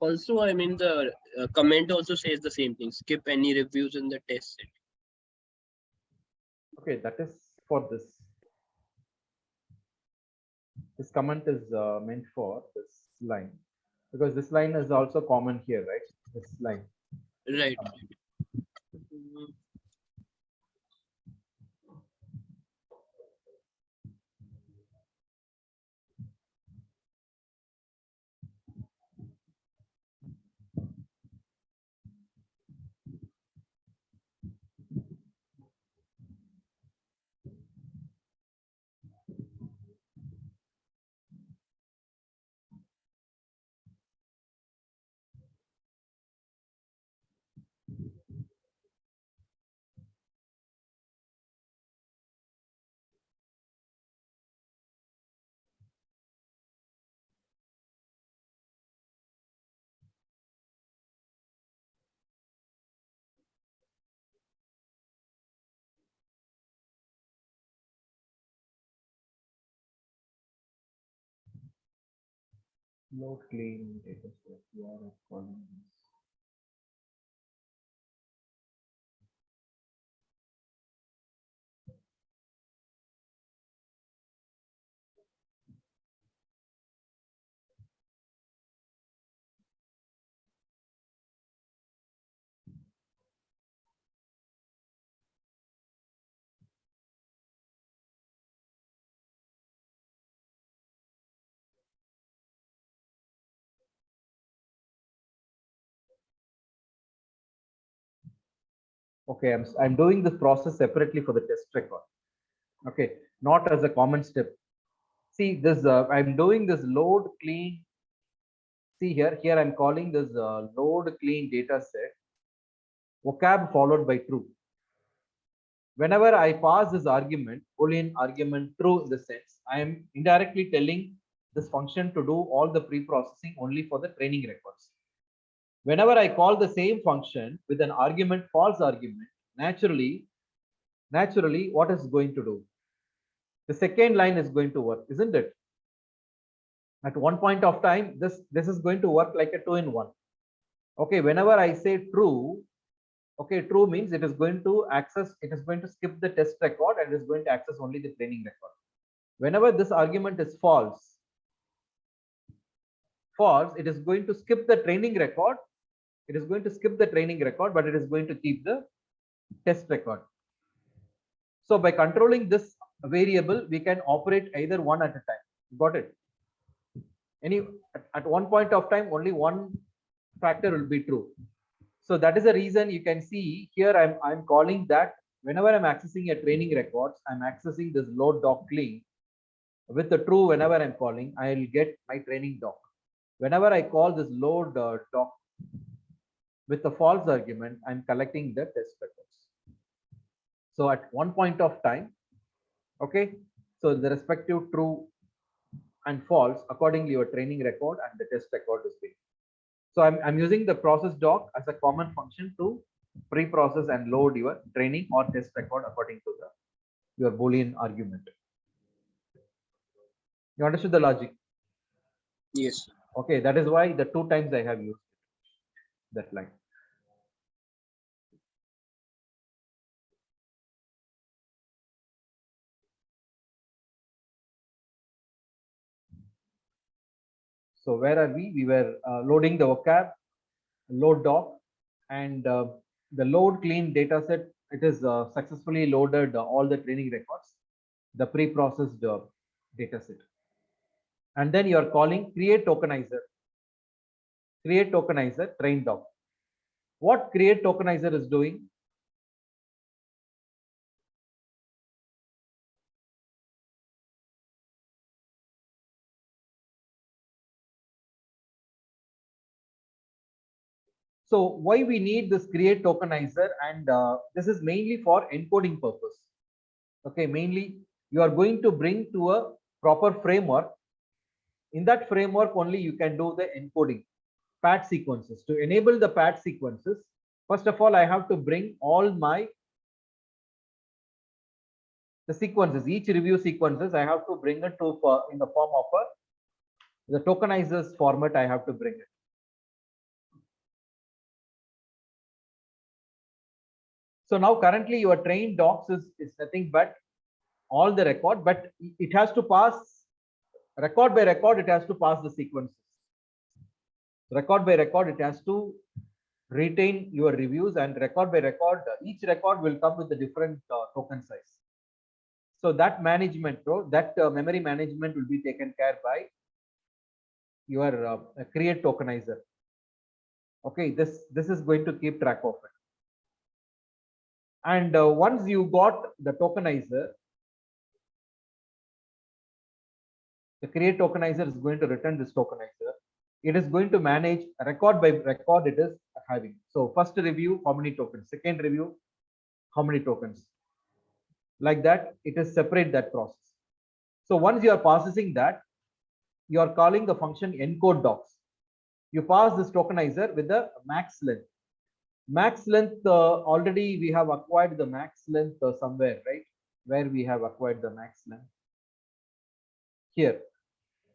Also, I mean, the comment also says the same thing. Skip any reviews in the test set. Okay, that is for this. This comment is meant for this line, because this line is also common here, right? This line. Right. Load clean data set. You are calling this. Okay, I'm doing this process separately for the test record. Okay, not as a common step. See this, I'm doing this load clean. See here I'm calling this load clean data set, vocab followed by true. Whenever I pass this argument, Boolean argument true in the sense, I am indirectly telling this function to do all the pre-processing only for the training records. Whenever I call the same function with an argument false argument, naturally, what is going to do? The second line is going to work, isn't it? At one point of time, this is going to work like a 2-in-1. Okay, whenever I say true, okay, true means it is going to access, it is going to skip the test record and is going to access only the training record. Whenever this argument is false, it is going to skip the training record. It is going to skip the training record, but it is going to keep the test record. So by controlling this variable, we can operate either one at a time. Got it? At one point of time, only one factor will be true. So that is the reason you can see here I'm calling that whenever I'm accessing a training records, I'm accessing this load doc clean with the true. Whenever I'm calling, I'll get my training doc. Whenever I call this load doc with the false argument, I'm collecting the test records. So at one point of time, okay, so the respective true and false, accordingly your training record and the test record is being. So I'm using the process doc as a common function to pre-process and load your training or test record according to the your Boolean argument. You understood the logic? Yes. Okay, that is why the 2 times I have used that line. So where are we? We were loading the vocab, load doc, and the load clean data set. It is successfully loaded all the training records, the pre-processed data set. And then you are calling create tokenizer train doc. What create tokenizer is doing? So why we need this create tokenizer, and this is mainly for encoding purpose. Okay, mainly you are going to bring to a proper framework. In that framework only you can do the encoding pad sequences. To enable the pad sequences, first of all I have to bring all my the sequences, each review sequences I have to bring it to in the form of the tokenizers format. I have to bring it. So now currently your trained docs is nothing but all the record, but it has to pass record by record, it has to pass the sequences. Record by record, it has to retain your reviews, and record by record, each record will come with a different token size. So that management, that memory management will be taken care by your create tokenizer. Okay, this is going to keep track of it. And once you got the tokenizer, the create tokenizer is going to return this tokenizer. It is going to manage record by record it is having. So first review, how many tokens? Second review, how many tokens? Like that, it is separate that process. So once you are processing that, you are calling the function encode docs. You pass this tokenizer with the max length. Max length, already we have acquired the max length somewhere, right? Where we have acquired the max length? Here.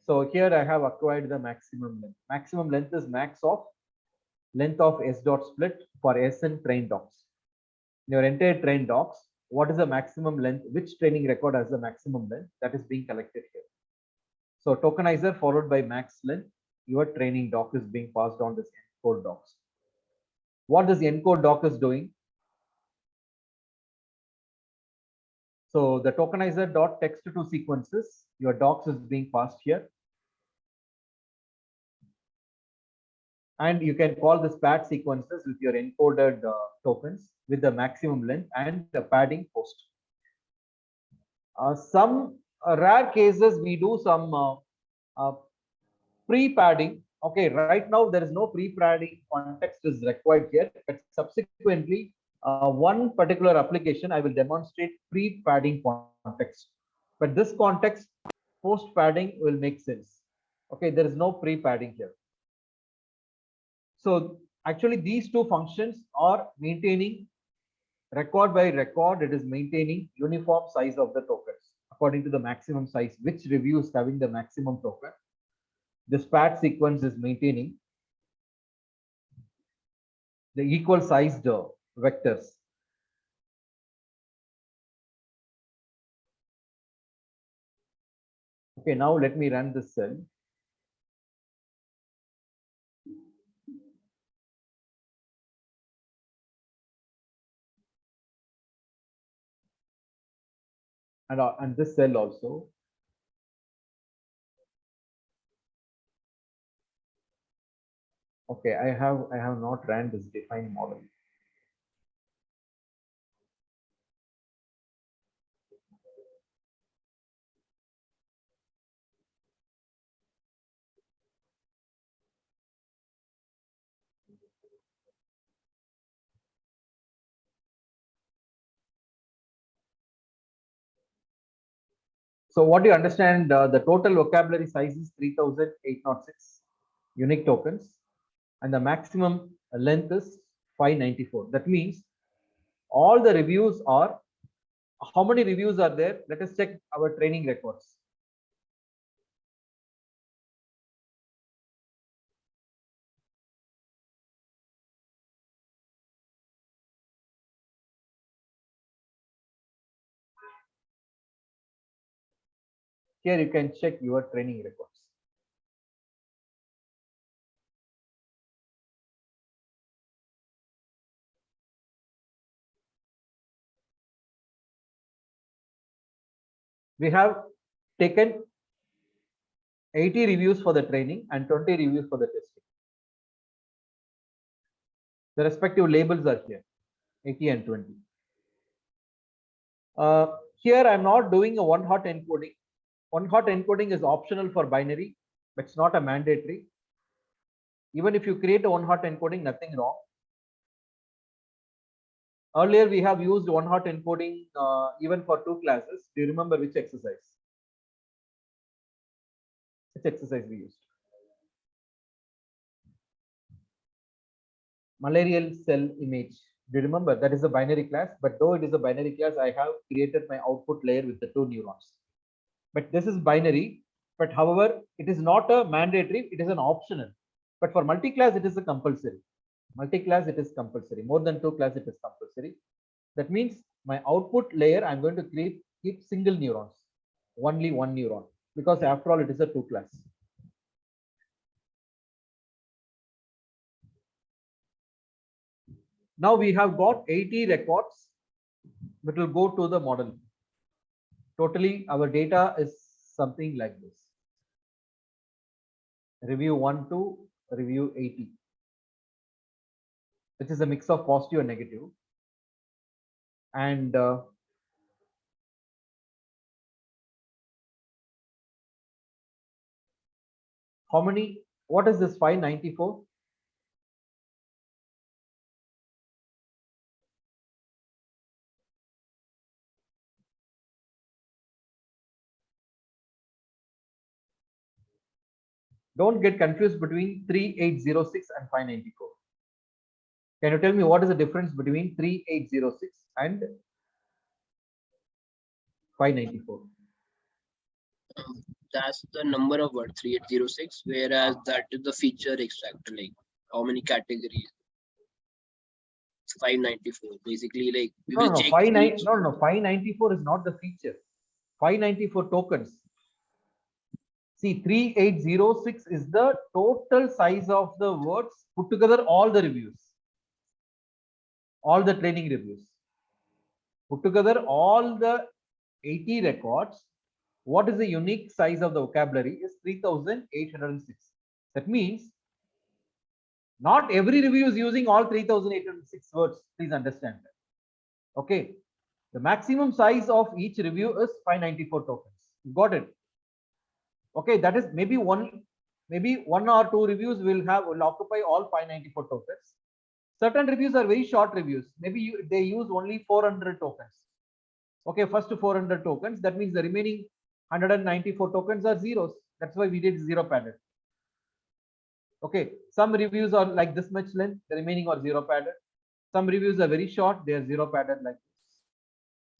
So here I have acquired the maximum length. Maximum length is max of length of s dot split for s and train docs. In your entire train docs, what is the maximum length? Which training record has the maximum length? That is being collected here. So tokenizer followed by max length, your training doc is being passed on this encode docs. What this encode doc is doing? So the tokenizer dot text to sequences, your docs is being passed here. And you can call this pad sequences with your encoded tokens with the maximum length and the padding post. Some rare cases we do some pre-padding. Okay, right now there is no pre-padding context is required here, but subsequently one particular application I will demonstrate pre-padding context. But this context post-padding will make sense. Okay, there is no pre-padding here. So actually these two functions are maintaining record by record. It is maintaining uniform size of the tokens according to the maximum size, which review is having the maximum token. This pad sequence is maintaining the equal sized vectors. Okay, now let me run this cell. And this cell also. Okay, I have not ran this define model. So what do you understand? The total vocabulary size is 3,806 unique tokens, and the maximum length is 594. That means all the reviews are, how many reviews are there? Let us check our training records. Here you can check your training records. We have taken 80 reviews for the training and 20 reviews for the testing. The respective labels are here, 80 and 20. Here I'm not doing a one-hot encoding. One-hot encoding is optional for binary, but it's not a mandatory. Even if you create a one-hot encoding, nothing wrong. Earlier we have used one-hot encoding even for 2 classes. Do you remember which exercise? Which exercise we used? Malarial cell image. Do you remember? That is a binary class, but though it is a binary class, I have created my output layer with the 2 neurons. But this is binary, but however, it is not a mandatory, it is an optional. But for multi-class, it is a compulsory. Multi-class, it is compulsory. More than 2 class, it is compulsory. That means my output layer, I'm going to keep single neurons, only 1 neuron, because after all, it is a 2 class. Now we have got 80 records, which will go to the model. Totally, our data is something like this. Review 1 to review 80, which is a mix of positive and negative. And how many? What is this 594? Don't get confused between 3806 and 594. Can you tell me what is the difference between 3806 and 594? That's the number of word 3806, whereas that is the feature extractor, like how many categories. 594 basically, like we will check 594 is not the feature. 594 tokens. See, 3806 is the total size of the words put together, all the reviews, all the training reviews. Put together all the 80 records. What is the unique size of the vocabulary is 3806. That means not every review is using all 3806 words. Please understand that. Okay. The maximum size of each review is 594 tokens. You got it? Okay, that is maybe one or two reviews will occupy all 594 tokens. Certain reviews are very short reviews. Maybe they use only 400 tokens. Okay, first 400 tokens. That means the remaining 194 tokens are zeros. That's why we did zero padded. Okay, some reviews are like this much length. The remaining are zero padded. Some reviews are very short. They are zero padded like this.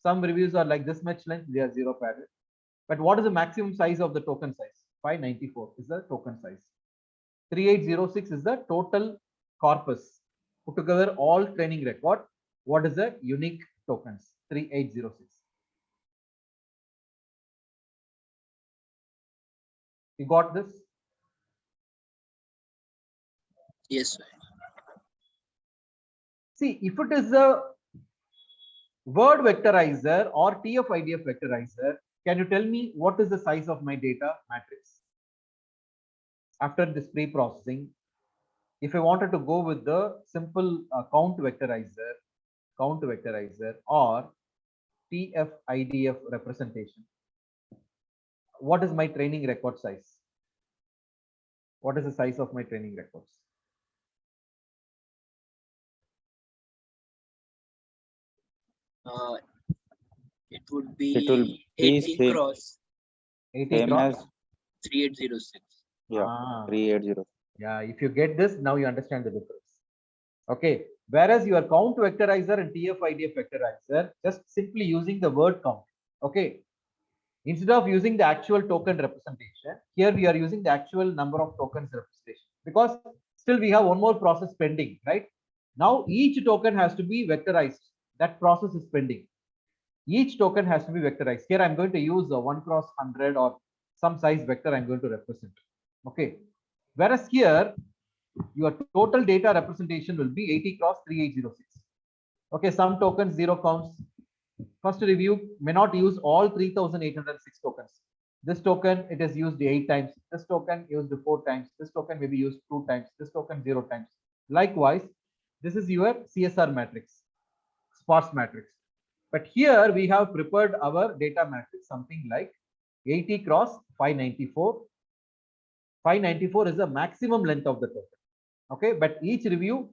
Some reviews are like this much length. They are zero padded. But what is the maximum size of the token size? 594 is the token size. 3806 is the total corpus. Put together all training record. What is the unique tokens? 3806. You got this? Yes, sir. See, if it is a word vectorizer or TF-IDF vectorizer, can you tell me what is the size of my data matrix? After this pre-processing, if I wanted to go with the simple count vectorizer or TF-IDF representation, what is my training record size? What is the size of my training records? It would be 80 big. cross 80 Same cross. as 3806. yeah, 380. Yeah, if you get this, now you understand the difference. Okay. Whereas your count vectorizer and TF-IDF vectorizer, just simply using the word count. Okay. Instead of using the actual token representation, here we are using the actual number of tokens representation, because still we have one more process pending, right? Now each token has to be vectorized. That process is pending. Each token has to be vectorized. Here I'm going to use a 1 cross 100 or some size vector I'm going to represent. Okay. Whereas here, your total data representation will be 80 cross 3806. Okay, some tokens zero counts. First review may not use all 3806 tokens. This token, it is used 8 times. This token used 4 times. This token may be used 2 times. This token 0 times. Likewise, this is your CSR matrix, sparse matrix. But here we have prepared our data matrix, something like 80 cross 594. 594 is the maximum length of the token. Okay, but each review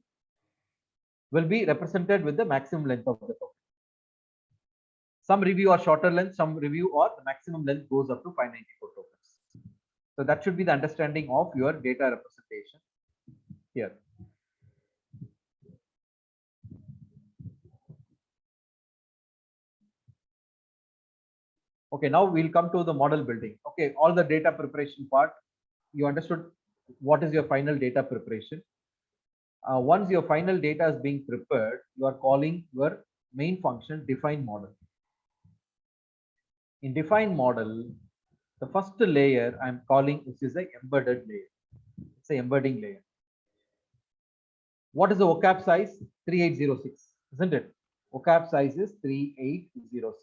will be represented with the maximum length of the token. Some review are shorter length, some review or the maximum length goes up to 594 tokens. So that should be the understanding of your data representation here. Okay, now we'll come to the model building. Okay, all the data preparation part, you understood what is your final data preparation. Once your final data is being prepared, you are calling your main function define model. In define model, the first layer I'm calling, which is the embedded layer. It's an embedding layer. What is the vocab size? 3806, isn't it? Vocab size is 3806.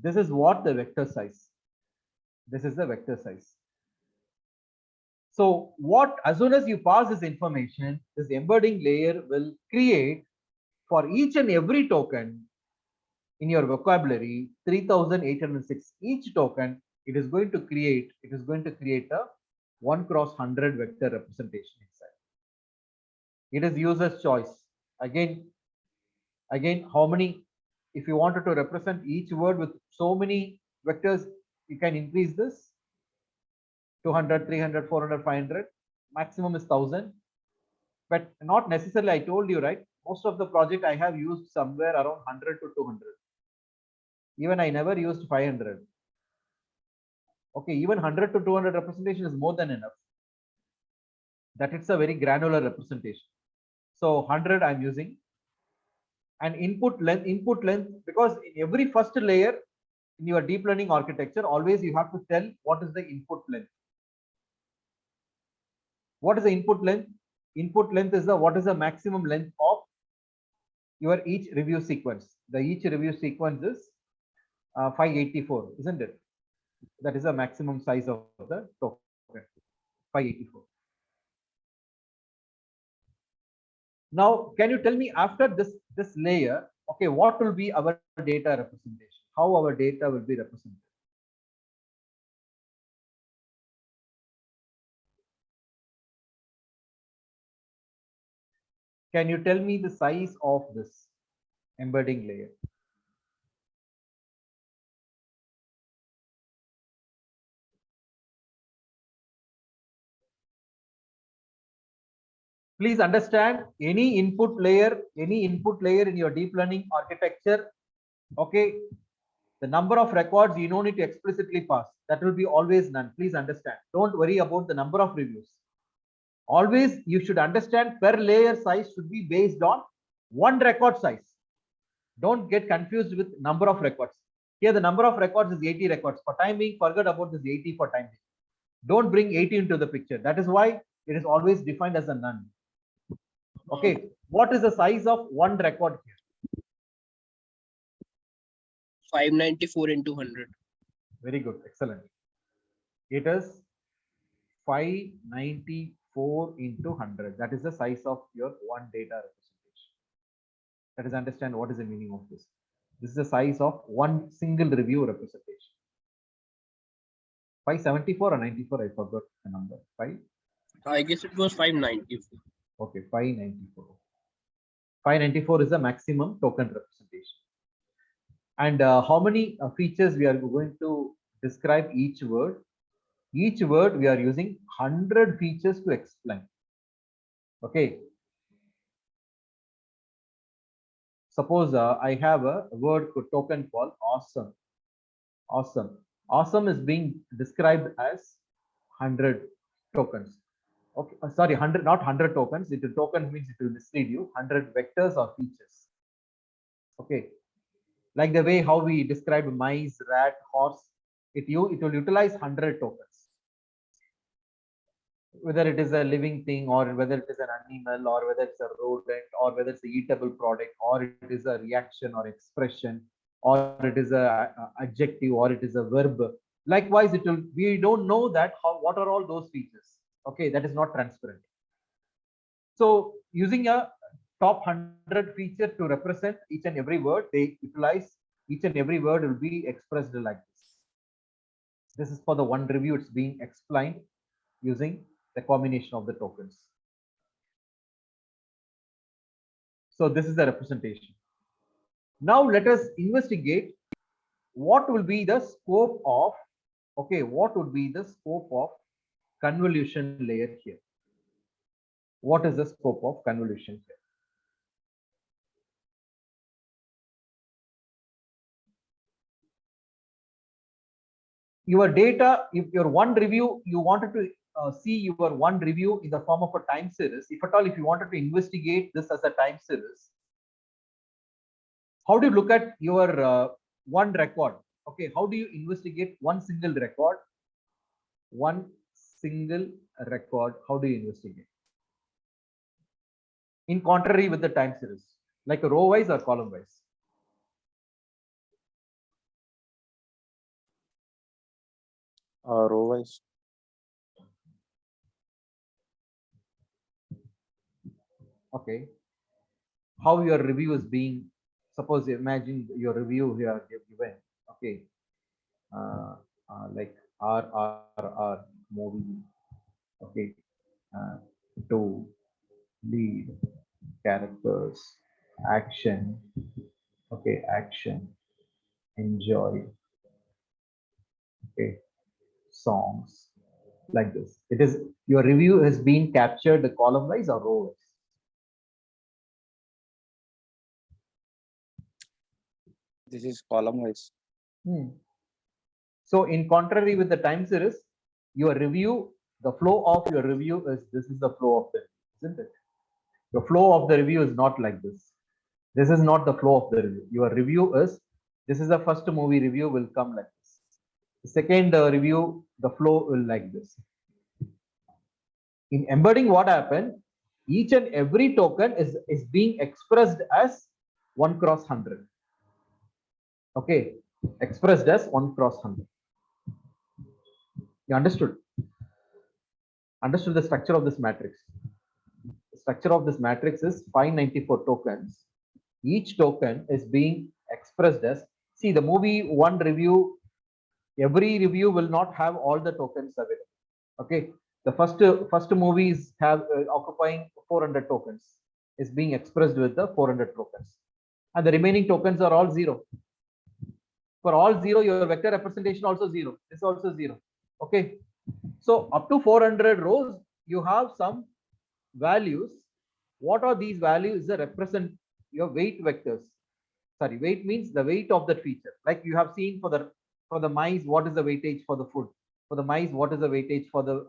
This is what the vector size. This is the vector size. So what, as soon as you pass this information, this embedding layer will create for each and every token in your vocabulary 3806. Each token, it is going to create a 1 cross 100 vector representation inside. It is user's choice. Again, how many, if you wanted to represent each word with so many vectors, you can increase this 200, 300, 400, 500. Maximum is 1000. But not necessarily, I told you, right? Most of the project I have used somewhere around 100 to 200. Even I never used 500. Okay, even 100 to 200 representation is more than enough. That it's a very granular representation. So 100 I'm using. And input length, because in every first layer in your deep learning architecture, always you have to tell what is the input length. What is the input length? Input length is what is the maximum length of your each review sequence. The each review sequence is 584, isn't it? That is the maximum size of the token, 584. Now, can you tell me after this layer, okay, what will be our data representation? How our data will be represented? Can you tell me the size of this embedding layer? Please understand, any input layer in your deep learning architecture, okay, the number of records you don't need to explicitly pass. That will be always none. Please understand. Don't worry about the number of reviews. Always you should understand per layer size should be based on one record size. Don't get confused with number of records. Here the number of records is 80 records. For time being, forget about this 80 for time being. Don't bring 80 into the picture. That is why it is always defined as a none. Okay, what is the size of one record here? 594 into 100. Very good, excellent. It is 594 into 100. That is the size of your one data representation. Let us understand what is the meaning of this. This is the size of one single review representation. 574 or 94, I forgot the number. 5? I guess it was 594. Okay, 594. 594 is the maximum token representation. And how many features we are going to describe each word? Each word we are using 100 features to explain. Okay. Suppose I have a word token called awesome. Awesome. Awesome is being described as 100 tokens. Okay, sorry, 100, not 100 tokens. It will token means it will mislead you. 100 vectors or features. Okay, like the way how we describe mice, rat, horse. It will utilize 100 tokens. Whether it is a living thing or whether it is an animal or whether it's a rodent or whether it's a eatable product or it is a reaction or expression or it is a adjective or it is a verb. Likewise, it will, we don't know that how, what are all those features. Okay, that is not transparent. So using a top 100 feature to represent each and every word, they utilize each and every word will be expressed like this. This is for the one review. It's being explained using the combination of the tokens. So this is the representation. Now let us investigate what will be the scope of, okay, what would be the scope of convolution layer here? What is the scope of convolution here? Your data, if your one review, you wanted to see your one review in the form of a time series, if at all, if you wanted to investigate this as a time series, how do you look at your one record? Okay, how do you investigate one single record? One single record, how do you investigate? In contrary with the time series, like a row wise or column wise? Row wise. Okay. How your review is being, suppose imagine your review here given, okay, like RRR movie, okay, to lead characters, action, okay, action, enjoy, okay, songs, like this. It is your review has been captured the column wise or row wise? This is column wise. So in contrary with the time series, your review, the flow of your review is, this is the flow of the, isn't it? The flow of the review is not like this. This is not the flow of the review. Your review is, this is the first movie review will come like this. The second review, the flow will like this. In embedding, what happened? Each and every token is being expressed as 1 cross 100. Okay, expressed as 1 cross 100. You understood? Understood the structure of this matrix? The structure of this matrix is 594 tokens. Each token is being expressed as, see the movie one review, every review will not have all the tokens available. Okay, the first movies have occupying 400 tokens is being expressed with the 400 tokens, and the remaining tokens are all zero. For all zero, your vector representation also zero. This also zero. Okay, so up to 400 rows, you have some values. What are these values? That represent your weight vectors. Sorry, weight means the weight of that feature. Like you have seen for the mice, what is the weightage for the food? For the mice, what is the weightage for the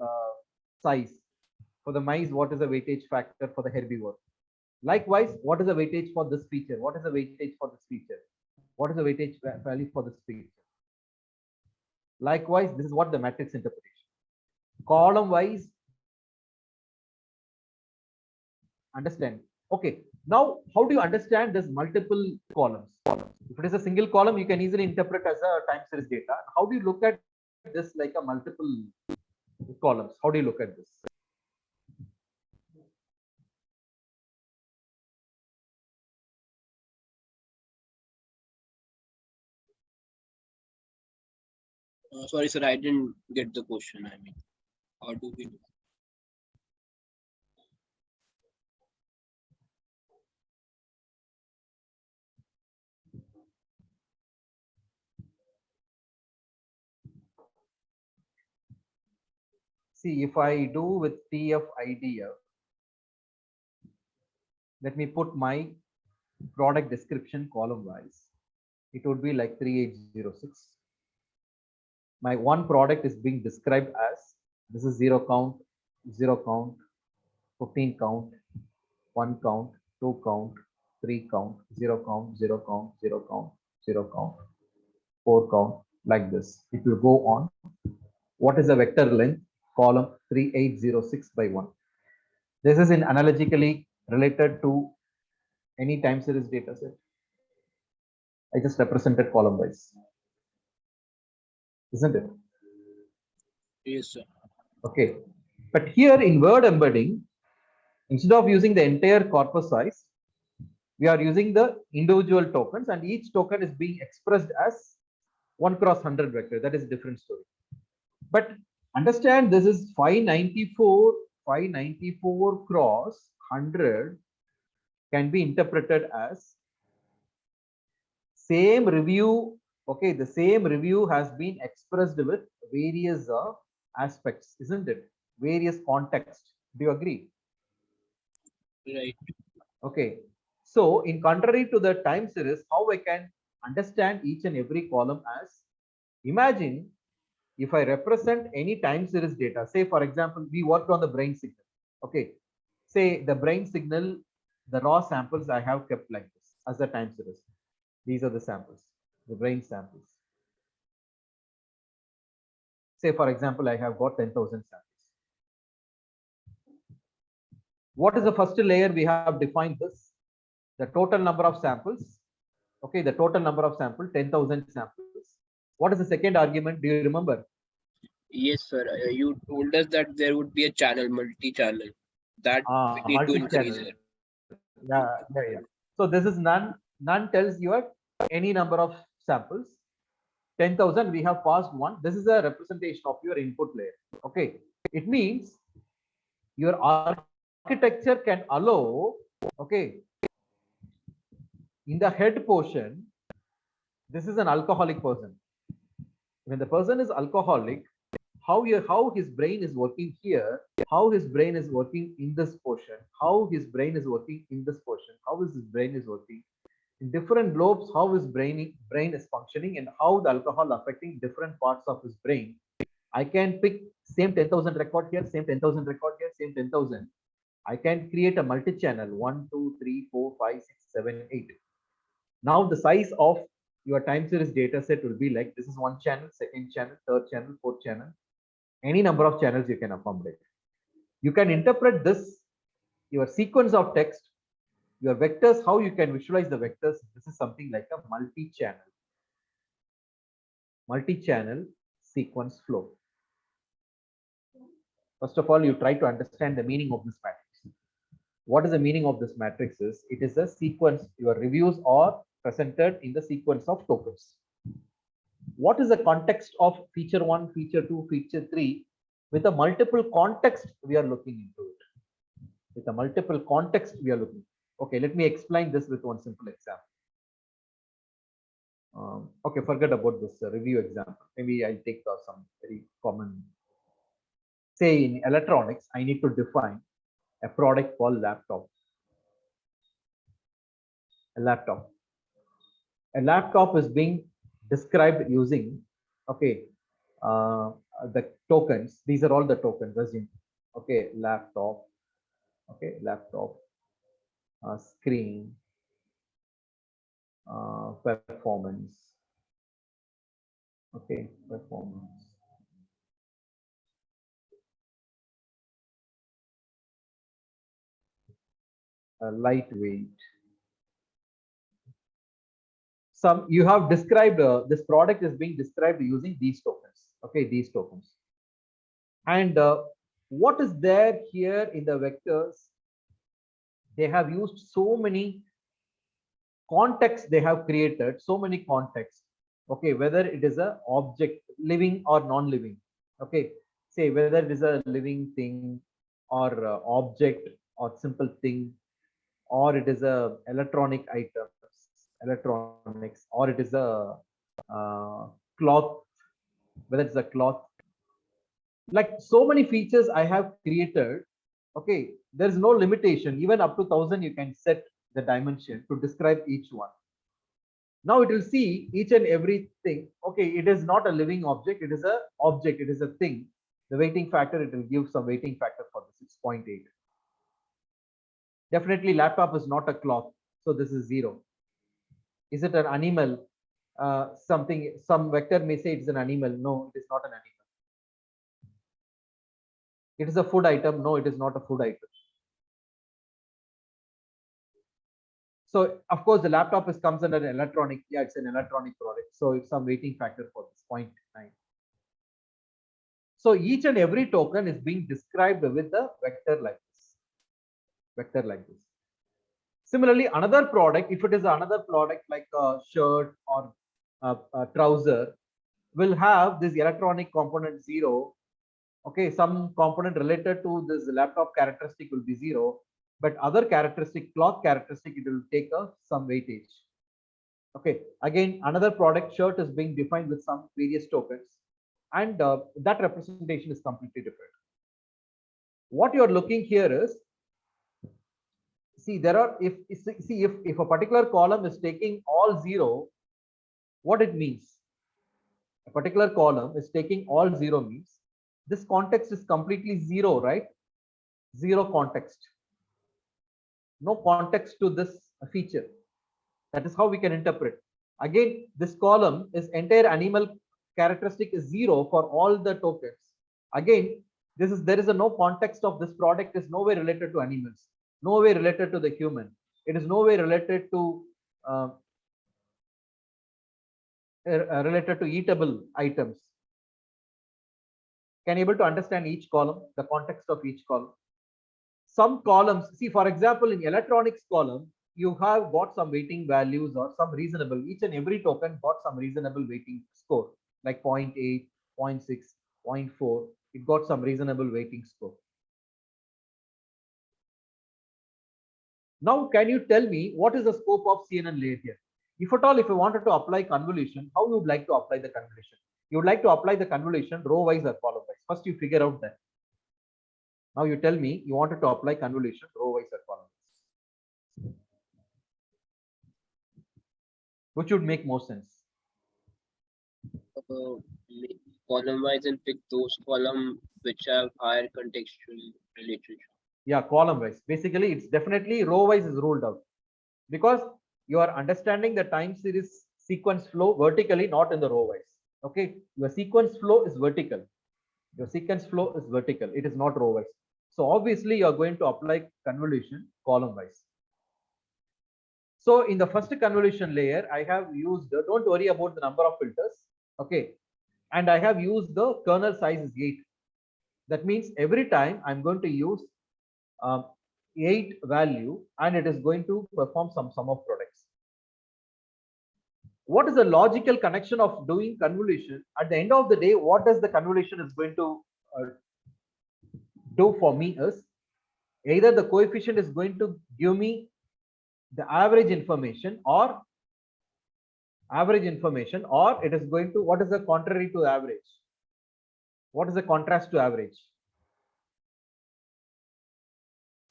size? For the mice, what is the weightage factor for the herbivore? Likewise, what is the weightage for this feature? What is the weightage for this feature? What is the weightage value for this feature? Likewise, this is what the matrix interpretation. Column wise, understand. Okay, now how do you understand this multiple columns? If it is a single column, you can easily interpret as a time series data. How do you look at this like a multiple columns? How do you look at this? Sorry, sir, I didn't get the question. I mean, how do we do? See, if I do with TF idea, let me put my product description column wise. It would be like 3806. My one product is being described as this is 0 count, 15 count, 1 count, 2 count, 3 count, 0 count, 0 count, 0 count, 0 count, 4 count, like this. It will go on. What is the vector length? Column 3806 by 1. This is in analogically related to any time series data set. I just represented column wise, isn't it? Yes, sir. Okay. But here in word embedding, instead of using the entire corpus size, we are using the individual tokens, and each token is being expressed as 1 cross 100 vector. That is a different story. But understand, this is 594 cross 100 can be interpreted as same review. Okay, the same review has been expressed with various aspects, isn't it? Various context. Do you agree? Right. Okay. So in contrary to the time series, how I can understand each and every column as, imagine if I represent any time series data, say for example, we worked on the brain signal. Okay. Say the brain signal, the raw samples I have kept like this as the time series. These are the samples, the brain samples. Say for example, I have got 10,000 samples. What is the first layer? We have defined this, the total number of samples. Okay, the total number of samples, 10,000 samples. What is the second argument? Do you remember? Yes, sir. You told us that there would be a channel, multi-channel, that we need to increase Multi-channel. it. Yeah. So this is none. None tells you any number of samples. 10,000. We have passed one. This is a representation of your input layer. Okay. It means your architecture can allow. Okay. In the head portion, this is an alcoholic person. When the person is alcoholic, how his brain is working here, how his brain is working in this portion, how his brain is working in this portion, how his brain is working in different lobes, how his brain is functioning, and how the alcohol affecting different parts of his brain. I can pick same 10,000 record here, same 10,000 record here, same 10,000. I can create a multi-channel 1, 2, 3, 4, 5, 6, 7, 8. Now the size of your time series data set will be like this is one channel, second channel, third channel, fourth channel. Any number of channels you can accommodate. You can interpret this, your sequence of text, your vectors, how you can visualize the vectors. This is something like a multi-channel sequence flow. First of all, you try to understand the meaning of this matrix. What is the meaning of this matrix is, it is a sequence, your reviews are presented in the sequence of tokens. What is the context of feature 1, feature 2, feature 3? With a multiple context, we are looking into it. With a multiple context, we are looking. Okay, let me explain this with one simple example. Okay, forget about this review example. Maybe I'll take some very common. Say in electronics, I need to define a product called laptop. A laptop. A laptop is being described using, okay, the tokens. These are all the tokens. Assume, okay, laptop, okay, laptop, screen, performance, okay, performance, lightweight. Some you have described this product is being described using these tokens. Okay, these tokens. And what is there here in the vectors? They have used so many contexts. They have created so many contexts. Okay, whether it is a object, living or non-living. Okay, say whether it is a living thing or object or simple thing, or it is a electronic items, electronics, or it is a cloth, whether it's a cloth, Like so many features I have created. Okay, there is no limitation. Even up to 1,000, you can set the dimension to describe each one. Now it will see each and everything. Okay, it is not a living object. It is a object. It is a thing. The weighting factor, it will give some weighting factor for the 6.8. Definitely, laptop is not a cloth. So this is 0. Is it an animal? Some vector may say it's an animal. No, it is not an animal. It is a food item. No, it is not a food item. So of course the laptop comes under an electronic. Yeah, it's an electronic product. So it's some weighting factor for this 0.9. So each and every token is being described with a vector like this. Vector like this. Similarly, another product, if it is another product like a shirt or a trouser, will have this electronic component 0. Okay, some component related to this laptop characteristic will be 0, but other characteristic, cloth characteristic, it will take some weightage. Okay, again, another product shirt is being defined with some various tokens, and that representation is completely different. What you're looking here is, see, there are, if a particular column is taking all 0, what it means? A particular column is taking all 0 means this context is completely 0, right? 0 context. No context to this feature. That is how we can interpret. Again, this column is entire animal characteristic is 0 for all the tokens. Again, there is a no context of this product is no way related to animals, no way related to the human. It is no way related to eatable items. Can you able to understand each column, the context of each column? Some columns, see, for example, in electronics column, you have got some weighting values or some reasonable, each and every token got some reasonable weighting score, like 0.8, 0.6, 0.4. It got some reasonable weighting score. Now, can you tell me what is the scope of CNN layer here? If at all, if you wanted to apply convolution, how you would like to apply the convolution? You would like to apply the convolution row wise or column wise. First, you figure out that. Now you tell me you wanted to apply convolution row wise or column wise. Which would make more sense? Column wise and pick those column which have higher contextual relationship. Yeah, column wise. Basically, it's definitely row wise is ruled out because you are understanding the time series sequence flow vertically, not in the row wise. Okay, your sequence flow is vertical. Your sequence flow is vertical. It is not row wise. So obviously, you are going to apply convolution column wise. So in the first convolution layer, I have used, don't worry about the number of filters. Okay. And I have used the kernel size is 8. That means every time I'm going to use 8 value and it is going to perform some sum of products. What is the logical connection of doing convolution? At the end of the day, what does the convolution is going to do for me is either the coefficient is going to give me the average information or it is going to, what is the contrary to average? What is the contrast to average?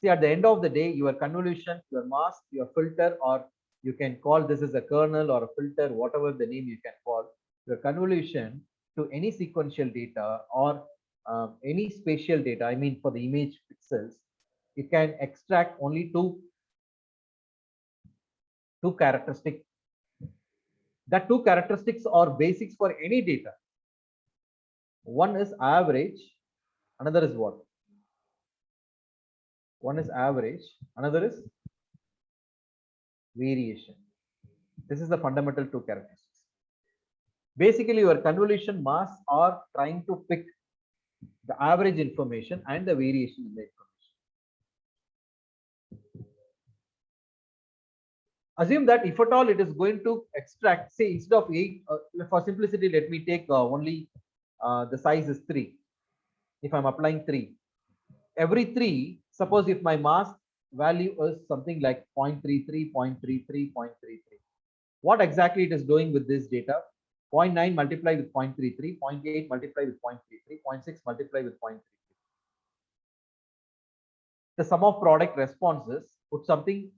See, at the end of the day, your convolution, your mask, your filter, or you can call this as a kernel or a filter, whatever the name you can call, your convolution to any sequential data or any spatial data, I mean for the image pixels, you can extract only two characteristics. That two characteristics are basics for any data. One is average, another is what? One is average, another is variation. This is the fundamental two characteristics. Basically, your convolution masks are trying to pick the average information and the variation in the information. Assume that if at all it is going to extract, say instead of 8, for simplicity, let me take only the size is 3. If I'm applying 3, every 3, suppose if my mask value is something like 0.33, 0.33, 0.33. What exactly it is doing with this data? 0.9 multiply with 0.33, 0.8 multiply with 0.33, 0.6 multiply with 0.33. The sum of product responses put something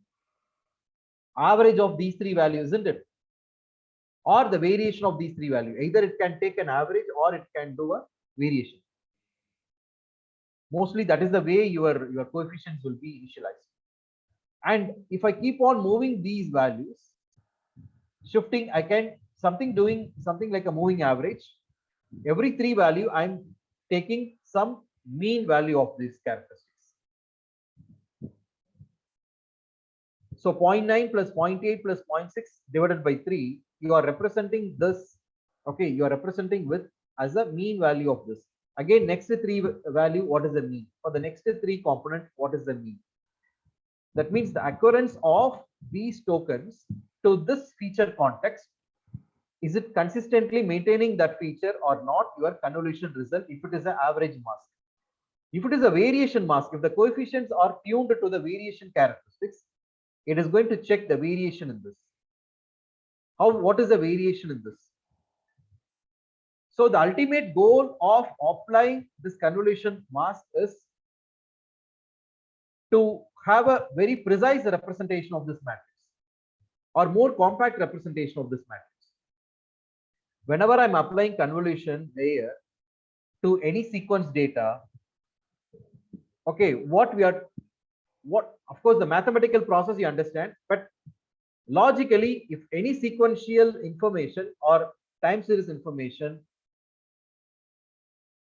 average of these three values, isn't it? Or the variation of these three values. Either it can take an average or it can do a variation. Mostly that is the way your coefficients will be initialized. And if I keep on moving these values, shifting, I can doing something like a moving average. Every three value, I'm taking some mean value of these characteristics. So 0.9 plus 0.8 plus 0.6 divided by 3, you are representing this. Okay, you are representing with as a mean value of this. Again, next three value, what is the mean? For the next three component, what is the mean? That means the occurrence of these tokens to this feature context, is it consistently maintaining that feature or not, your convolution result, if it is an average mask. If it is a variation mask, if the coefficients are tuned to the variation characteristics, it is going to check the variation in this. What is the variation in this? So the ultimate goal of applying this convolution mask is to have a very precise representation of this matrix or more compact representation of this matrix. Whenever I'm applying convolution layer to any sequence data, okay, of course the mathematical process you understand, but logically, if any sequential information or time series information,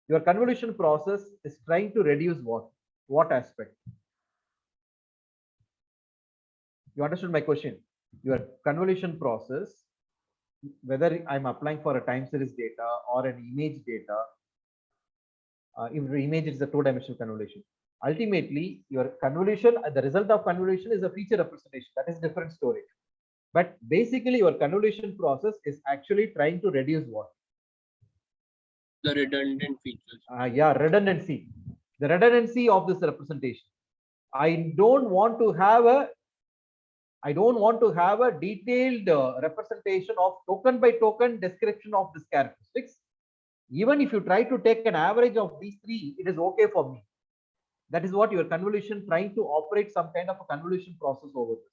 your convolution process is trying to reduce what aspect? You understood my question? Your convolution process, whether I'm applying for a time series data or an image data, if the image is a two-dimensional convolution, ultimately your convolution, the result of convolution is a feature representation. That is different story. But basically, your convolution process is actually trying to reduce what? The redundant features. Yeah, redundancy. The redundancy of this representation. I don't want to have a detailed representation of token by token description of this characteristics. Even if you try to take an average of these three, it is okay for me. That is what your convolution trying to operate some kind of a convolution process over this.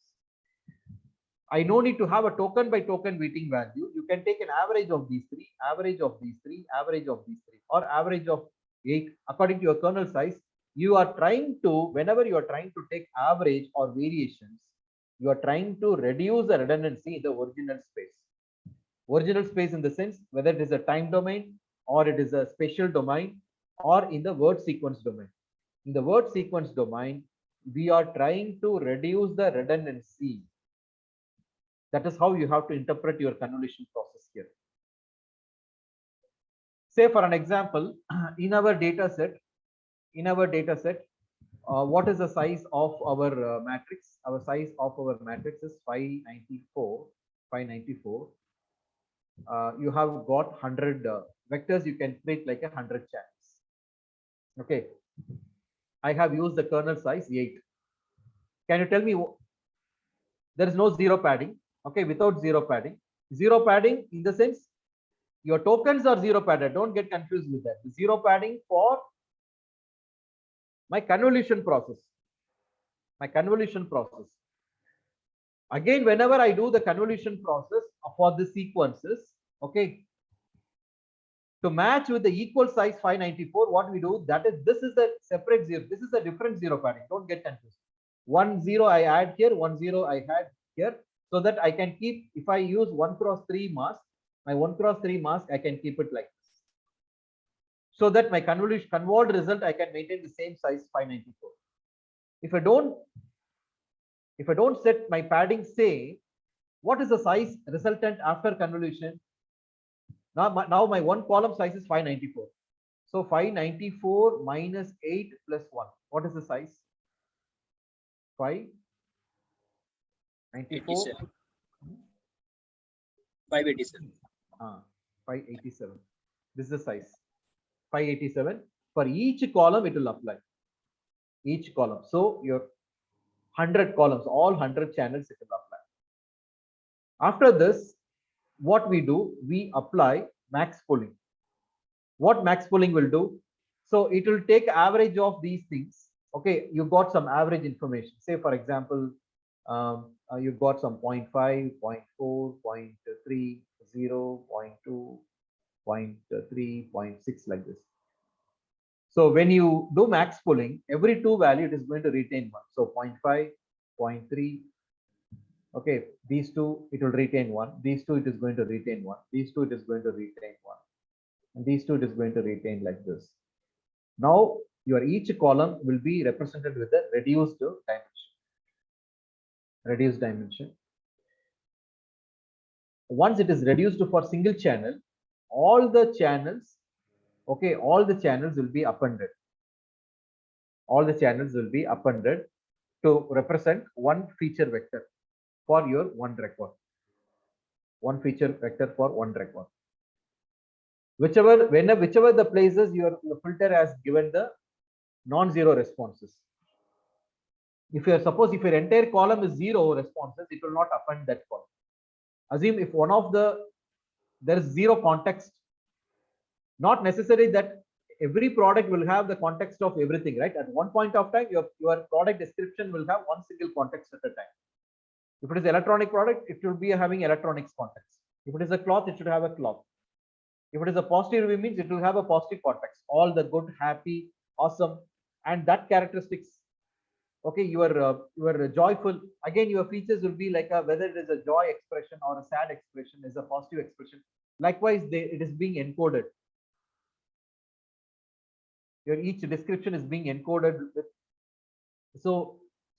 I no need to have a token by token weighting value. You can take an average of these three, average of these three, average of these three, or average of 8 according to your kernel size. You are trying to, whenever you are trying to take average or variations, you are trying to reduce the redundancy in the original space. Original space in the sense whether it is a time domain or it is a spatial domain or in the word sequence domain. In the word sequence domain, we are trying to reduce the redundancy. That is how you have to interpret your convolution process here. Say for an example, in our data set, what is the size of our matrix? Our size of our matrix is 594. You have got 100 vectors. You can treat like 100 channels. Okay. I have used the kernel size 8. Can you tell me? There is no zero padding. Okay, without zero padding. Zero padding in the sense your tokens are zero padded. Don't get confused with that. Zero padding for my convolution process. Again, whenever I do the convolution process for the sequences, okay, to match with the equal size 594, what we do, that is, this is a separate zero. This is a different zero padding. Don't get confused. 1 0 I add here, 1 0 I had here, so that I can keep, if I use 1x3 mask, my 1x3 mask, I can keep it like this. So that my convolved result, I can maintain the same size 594. If I don't set my padding, say, what is the size resultant after convolution? Now my one column size is 594. So 594 minus 8 plus 1. What is the size? 594. 587. 587. This is the size. 587. For each column, it will apply. Each column. So your 100 columns, all 100 channels, it will apply. After this, what we do, we apply max pooling. What max pooling will do? So it will take average of these things. Okay, you got some average information. Say for example, you got some 0.5, 0.4, 0.3, 0, 0.2, 0.3, 0.6 like this. So when you do max pooling, every two value it is going to retain one. So 0.5, 0.3. Okay, these two it will retain one. These two it is going to retain one. These two it is going to retain one. And these two it is going to retain like this. Now your each column will be represented with a reduced dimension. Reduced dimension. Once it is reduced for single channel, all the channels, okay, all the channels will be appended. All the channels will be appended to represent one feature vector for your one record. One feature vector for one record. Whichever the places your filter has given the non-zero responses. If your entire column is zero responses, it will not append that column. Assume if one of there is zero context, not necessary that every product will have the context of everything, right? At one point of time, your product description will have one single context at a time. If it is electronic product, it will be having electronics context. If it is a cloth, it should have a cloth. If it is a positive review, means it will have a positive context. All the good, happy, awesome, and that characteristics. Okay, you are joyful. Again, your features will be like whether it is a joy expression or a sad expression is a positive expression. Likewise, it is being encoded. Your each description is being encoded with.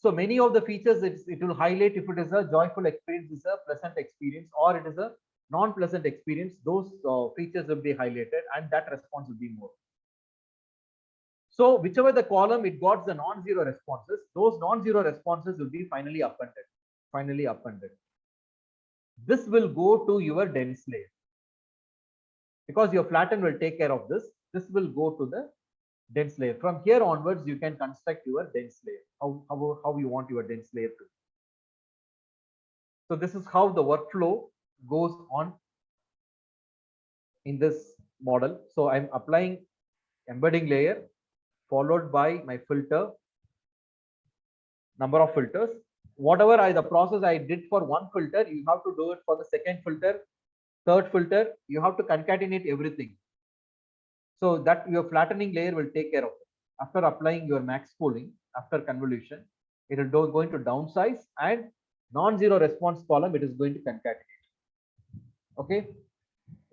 So many of the features it will highlight if it is a joyful experience, is a pleasant experience, or it is a non-pleasant experience. Those features will be highlighted, and that response will be more. So whichever the column it got the non-zero responses, those non-zero responses will be finally appended. Finally appended. This will go to your dense layer because your flatten will take care of this. This will go to the dense layer. From here onwards, you can construct your dense layer. How you want your dense layer to. So this is how the workflow goes on in this model. So I'm applying embedding layer followed by my filter, number of filters. Whatever the process I did for one filter, you have to do it for the second filter, third filter. You have to concatenate everything. So that your flattening layer will take care of it. After applying your max pooling, after convolution, it will going to downsize, and non-zero response column it is going to concatenate. Okay,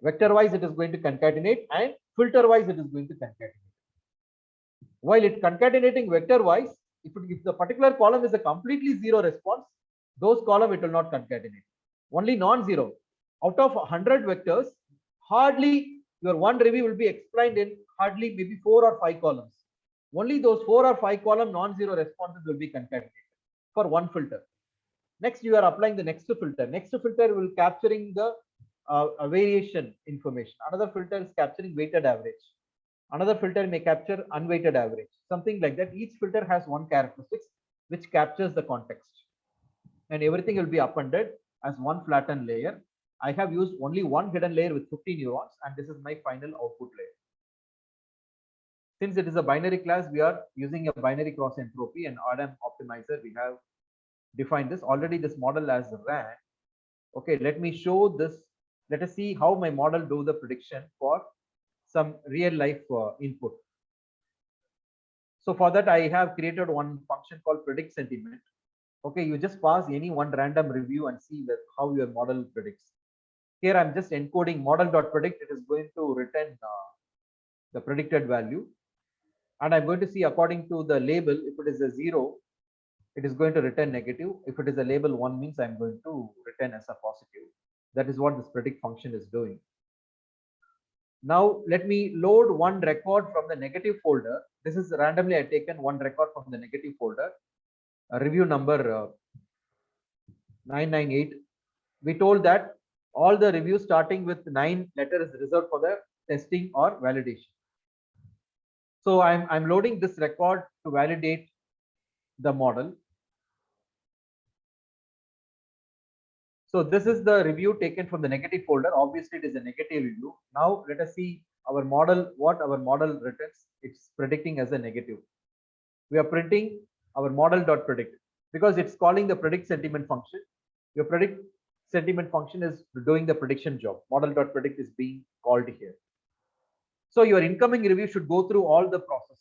vector wise it is going to concatenate, and filter wise it is going to concatenate. While it concatenating vector wise, if the particular column is a completely zero response, those column it will not concatenate. Only non-zero. Out of 100 vectors, hardly your one review will be explained in hardly maybe 4 or 5 columns. Only those 4 or 5 column non-zero responses will be concatenated for one filter. Next, you are applying the next filter. Next filter will capturing the variation information. Another filter is capturing weighted average. Another filter may capture unweighted average. Something like that. Each filter has one characteristics which captures the context, and everything will be appended as one flattened layer. I have used only one hidden layer with 50 neurons, and this is my final output layer. Since it is a binary class, we are using a binary cross entropy and Adam optimizer. We have defined this already. This model has ran. Okay, let me show this. Let us see how my model do the prediction for some real life input. So for that, I have created one function called predict sentiment. Okay, you just pass any one random review and see how your model predicts. Here I'm just encoding model.predict. It is going to return the predicted value, and I'm going to see according to the label. If it is a 0, it is going to return negative. If it is a label 1, means I'm going to return as a positive. That is what this predict function is doing. Now let me load one record from the negative folder. This is randomly I taken one record from the negative folder. Review number 998. We told that all the reviews starting with 9 letters is reserved for the testing or validation. So I'm loading this record to validate the model. So this is the review taken from the negative folder. Obviously, it is a negative review. Now let us see our model, what our model returns. It's predicting as a negative. We are printing our model.predict because it's calling the predict sentiment function. Your predict sentiment function is doing the prediction job. Model.predict is being called here. So your incoming review should go through all the process,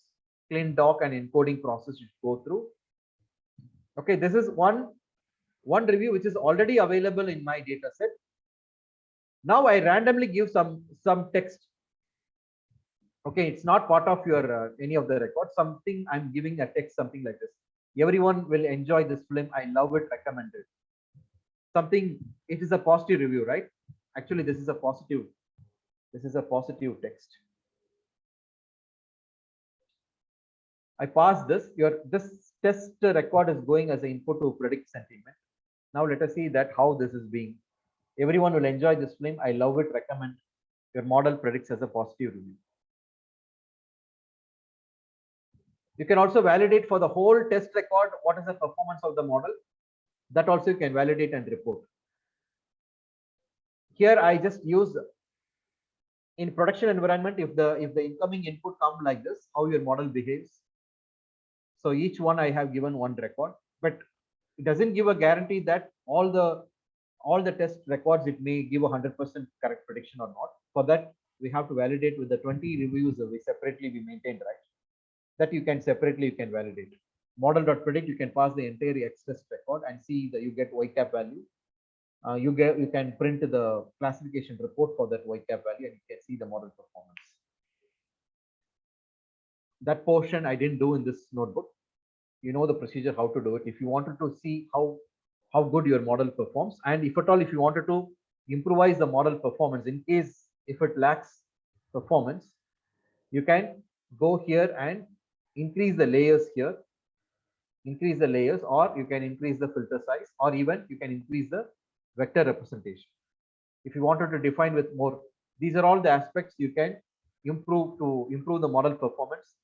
clean doc and encoding process should go through. Okay, this is one review which is already available in my data set. Now I randomly give some text. Okay, it's not part of your any of the records. Something I'm giving a text, something like this. Everyone will enjoy this film. I love it. Recommended. Something. It is a positive review, right? Actually, this is a positive. This is a positive text. I pass this. This test record is going as an input to predict sentiment. Now let us see that how this is being. Everyone will enjoy this film. I love it. Recommend. Your model predicts as a positive review. You can also validate for the whole test record what is the performance of the model. That also you can validate and report. Here I just use in production environment, if the incoming input come like this, how your model behaves. So each one I have given one record, but it doesn't give a guarantee that all the test records it may give 100% correct prediction or not. For that we have to validate with the 20 reviews we separately we maintain, right? That you can separately you can validate. Model.predict, you can pass the entire X test record and see that you get Y cap value. You can print the classification report for that Y cap value and you can see the model performance. That portion I didn't do in this notebook. You know the procedure how to do it. If you wanted to see how good your model performs, and if at all if you wanted to improvise the model performance in case if it lacks performance, you can go here and increase the layers here, increase the layers, or you can increase the filter size, or even you can increase the vector representation. If you wanted to define with more, these are all the aspects you can improve to improve the model performance.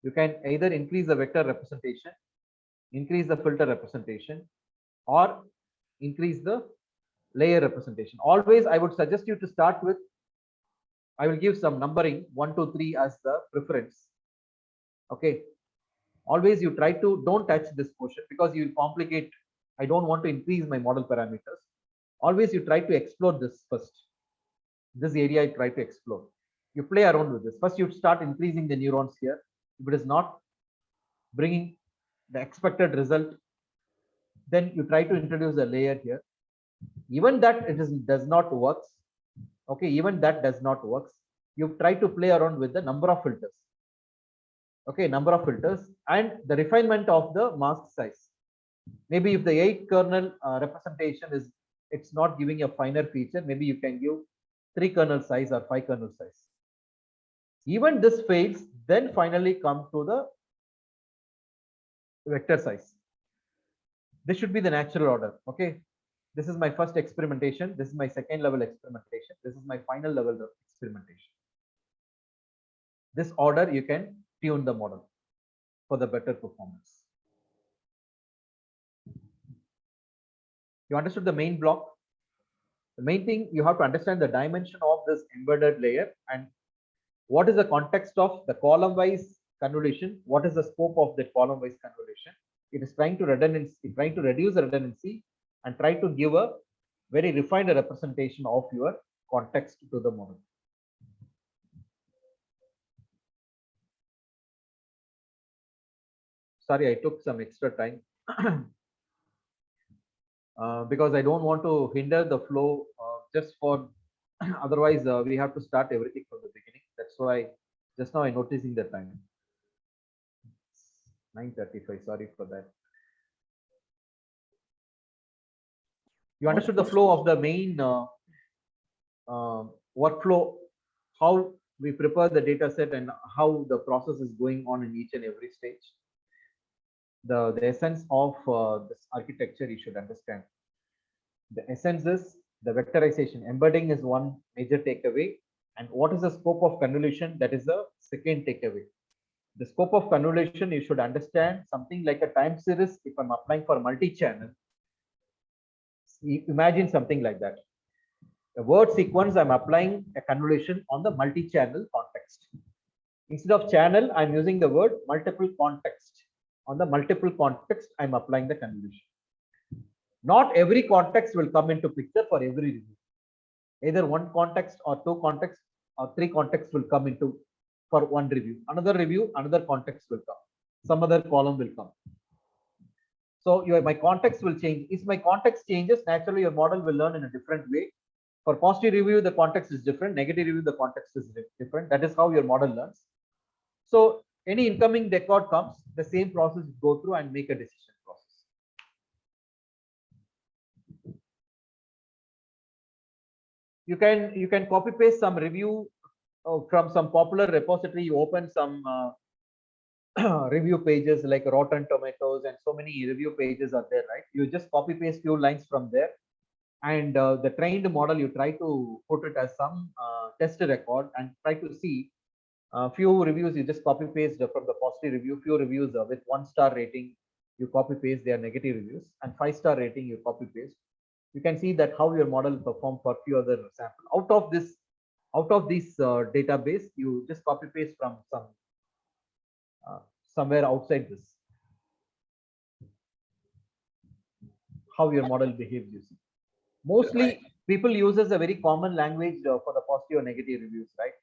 You can either increase the vector representation, increase the filter representation, or increase the layer representation. Always I would suggest you to start with, I will give some numbering 1 2 3 as the preference. Okay, always you try to don't touch this portion because you complicate. I don't want to increase my model parameters. Always you try to explore this first. This area you try to explore. You play around with this. First you start increasing the neurons here. If it is not bringing the expected result, then you try to introduce a layer here. Even that does not works. Okay, even that does not works. You try to play around with the number of filters. Okay, number of filters and the refinement of the mask size. Maybe if the 8 kernel representation is it's not giving a finer feature, maybe you can give 3 kernel size or 5 kernel size. Even this fails, then finally come to the vector size. This should be the natural order. Okay, this is my first experimentation, this is my second level experimentation, this is my final level of experimentation. This order you can tune the model for the better performance. You understood the main block? The main thing you have to understand the dimension of this embedded layer and what is the context of the column wise convolution, what is the scope of that column wise convolution. It is trying to redundancy, trying to reduce the redundancy and try to give a very refined representation of your context to the model. Sorry, I took some extra time because I don't want to hinder the flow just for otherwise we have to start everything from the beginning. That's why just now I noticing the time. 9:35. Sorry for that. You understood the flow of the main workflow, how we prepare the data set and how the process is going on in each and every stage. The essence of this architecture you should understand. The essence is the vectorization. Embedding is one major takeaway. And what is the scope of convolution? That is the second takeaway. The scope of convolution, you should understand something like a time series. If I'm applying for multi-channel, Imagine something like that. A word sequence, I'm applying a convolution on the multi-channel context. Instead of channel, I'm using the word multiple context. On the multiple context, I'm applying the convolution. Not every context will come into picture for every review. Either one context or two contexts or three contexts will come into for one review. Review, another context will come. Some other column will come. So my context will change. If my context changes, naturally your model will learn in a different way. For positive review, the context is different. Negative review, the context is different. That is how your model learns. So any incoming record comes, the same process go through and make a decision process. You can copy paste some review from some popular repository. You open some review pages like Rotten Tomatoes, and so many review pages are there, right? You just copy paste few lines from there, and the trained model, you try to put it as some test record and try to see few reviews. You just copy paste from the positive review, few reviews with 1-star rating, you copy paste their negative reviews, and 5-star rating you copy paste. You can see that how your model perform for few other sample. Out of this database, you just copy paste from somewhere outside this, how your model behaves. You see, mostly people uses a very common language for the positive or negative reviews, right?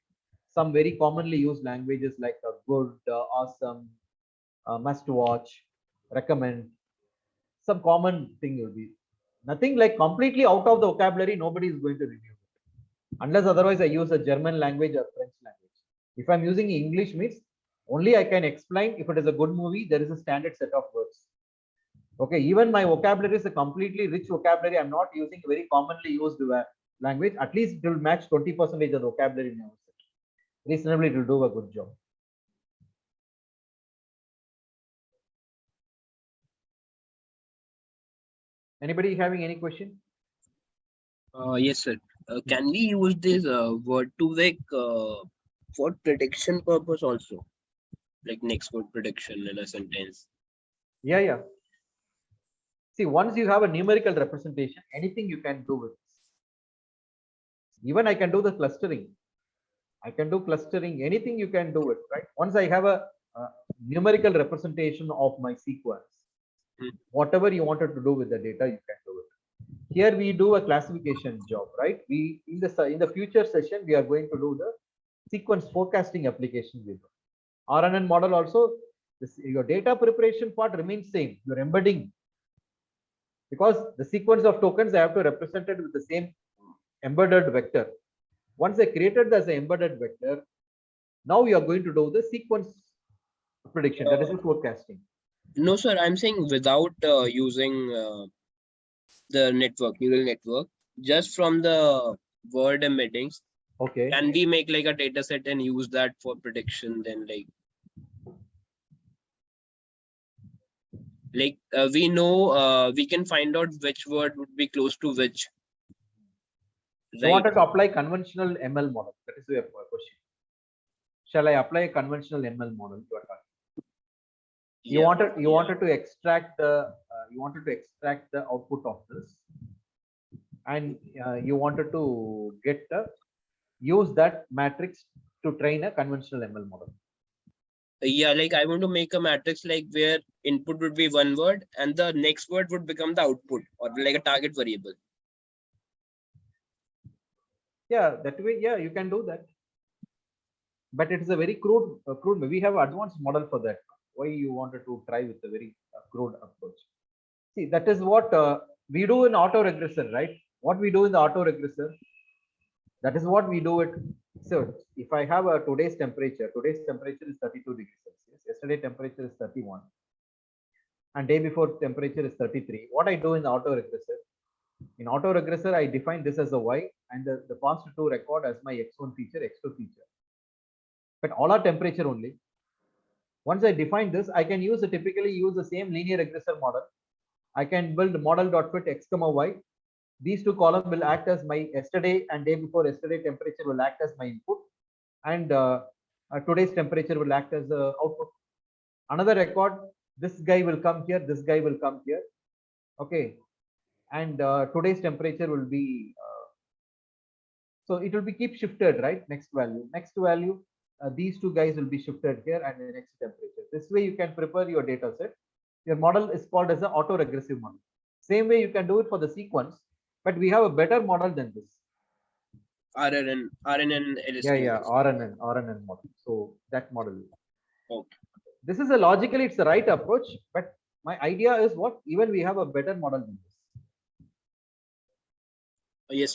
Some very commonly used languages like good, awesome, must watch, recommend. Some common thing will be nothing like completely out of the vocabulary. Nobody is going to review it unless otherwise I use a German language or French language. If I'm using English, means only I can explain. If it is a good movie, there is a standard set of words. Okay, even my vocabulary is a completely rich vocabulary. I'm not using very commonly used language. At least it will match 20% of the vocabulary in our set. Reasonably, it will do a good job. Anybody having any question? Yes, sir. Can we use this word to for prediction purpose also? Like next word prediction in a sentence. Yeah. See, once you have a numerical representation, anything you can do with this. Even I can do the clustering. I can do clustering, anything you can do it, right? Once I have a numerical representation of my sequence, whatever you wanted to do with the data, you can do it. Here we do a classification job, right? We in the future session, we are going to do the sequence forecasting application with RNN model also. Your data preparation part remains same. Your embedding, because the sequence of tokens I have to represent it with the same embedded vector. Once I created as an embedded vector, now you are going to do the sequence prediction, that is the forecasting. No, sir, I'm saying without using the neural network, just from the word embeddings. Okay. Can we make like a data set and use that for prediction? Then we know we can find out which word would be close to which. Right? You wanted to apply conventional ML model. That is your question. Shall I apply a conventional ML model? You wanted to extract the output of this, and you wanted to use that matrix to train a conventional ML model. Yeah, like I want to make a matrix like where input would be one word and the next word would become the output or like a target variable. Yeah, that way, yeah, you can do that. But it is a very crude. We have advanced model for that. Why you wanted to try with a very crude approach? See, that is what we do in autoregressor, right? What we do in the autoregressor, that is what we do it. So if I have a today's temperature is 32 degrees Celsius. Yesterday temperature is 31. And day before temperature is 33. What I do in the autoregressor, I define this as a Y and the const2 record as my X1 feature, X2 feature. But all are temperature only. Once I define this, I can typically use the same linear regressor model. I can build model.fit x comma y. These two columns will act as my yesterday and day before yesterday temperature will act as my input, and today's temperature will act as the output. Another record, this guy will come here, this guy will come here. Okay. and today's temperature will be so it will be keep shifted, right? Next value, these two guys will be shifted here and the next temperature. This way you can prepare your data set. Your model is called as an auto-regressive model. Same way you can do it for the sequence, but we have a better model than this. RNN Yeah, RNN model. So that model. Okay. This is a logically it's the right approach, but my idea is what even we have a better model than this. Yes.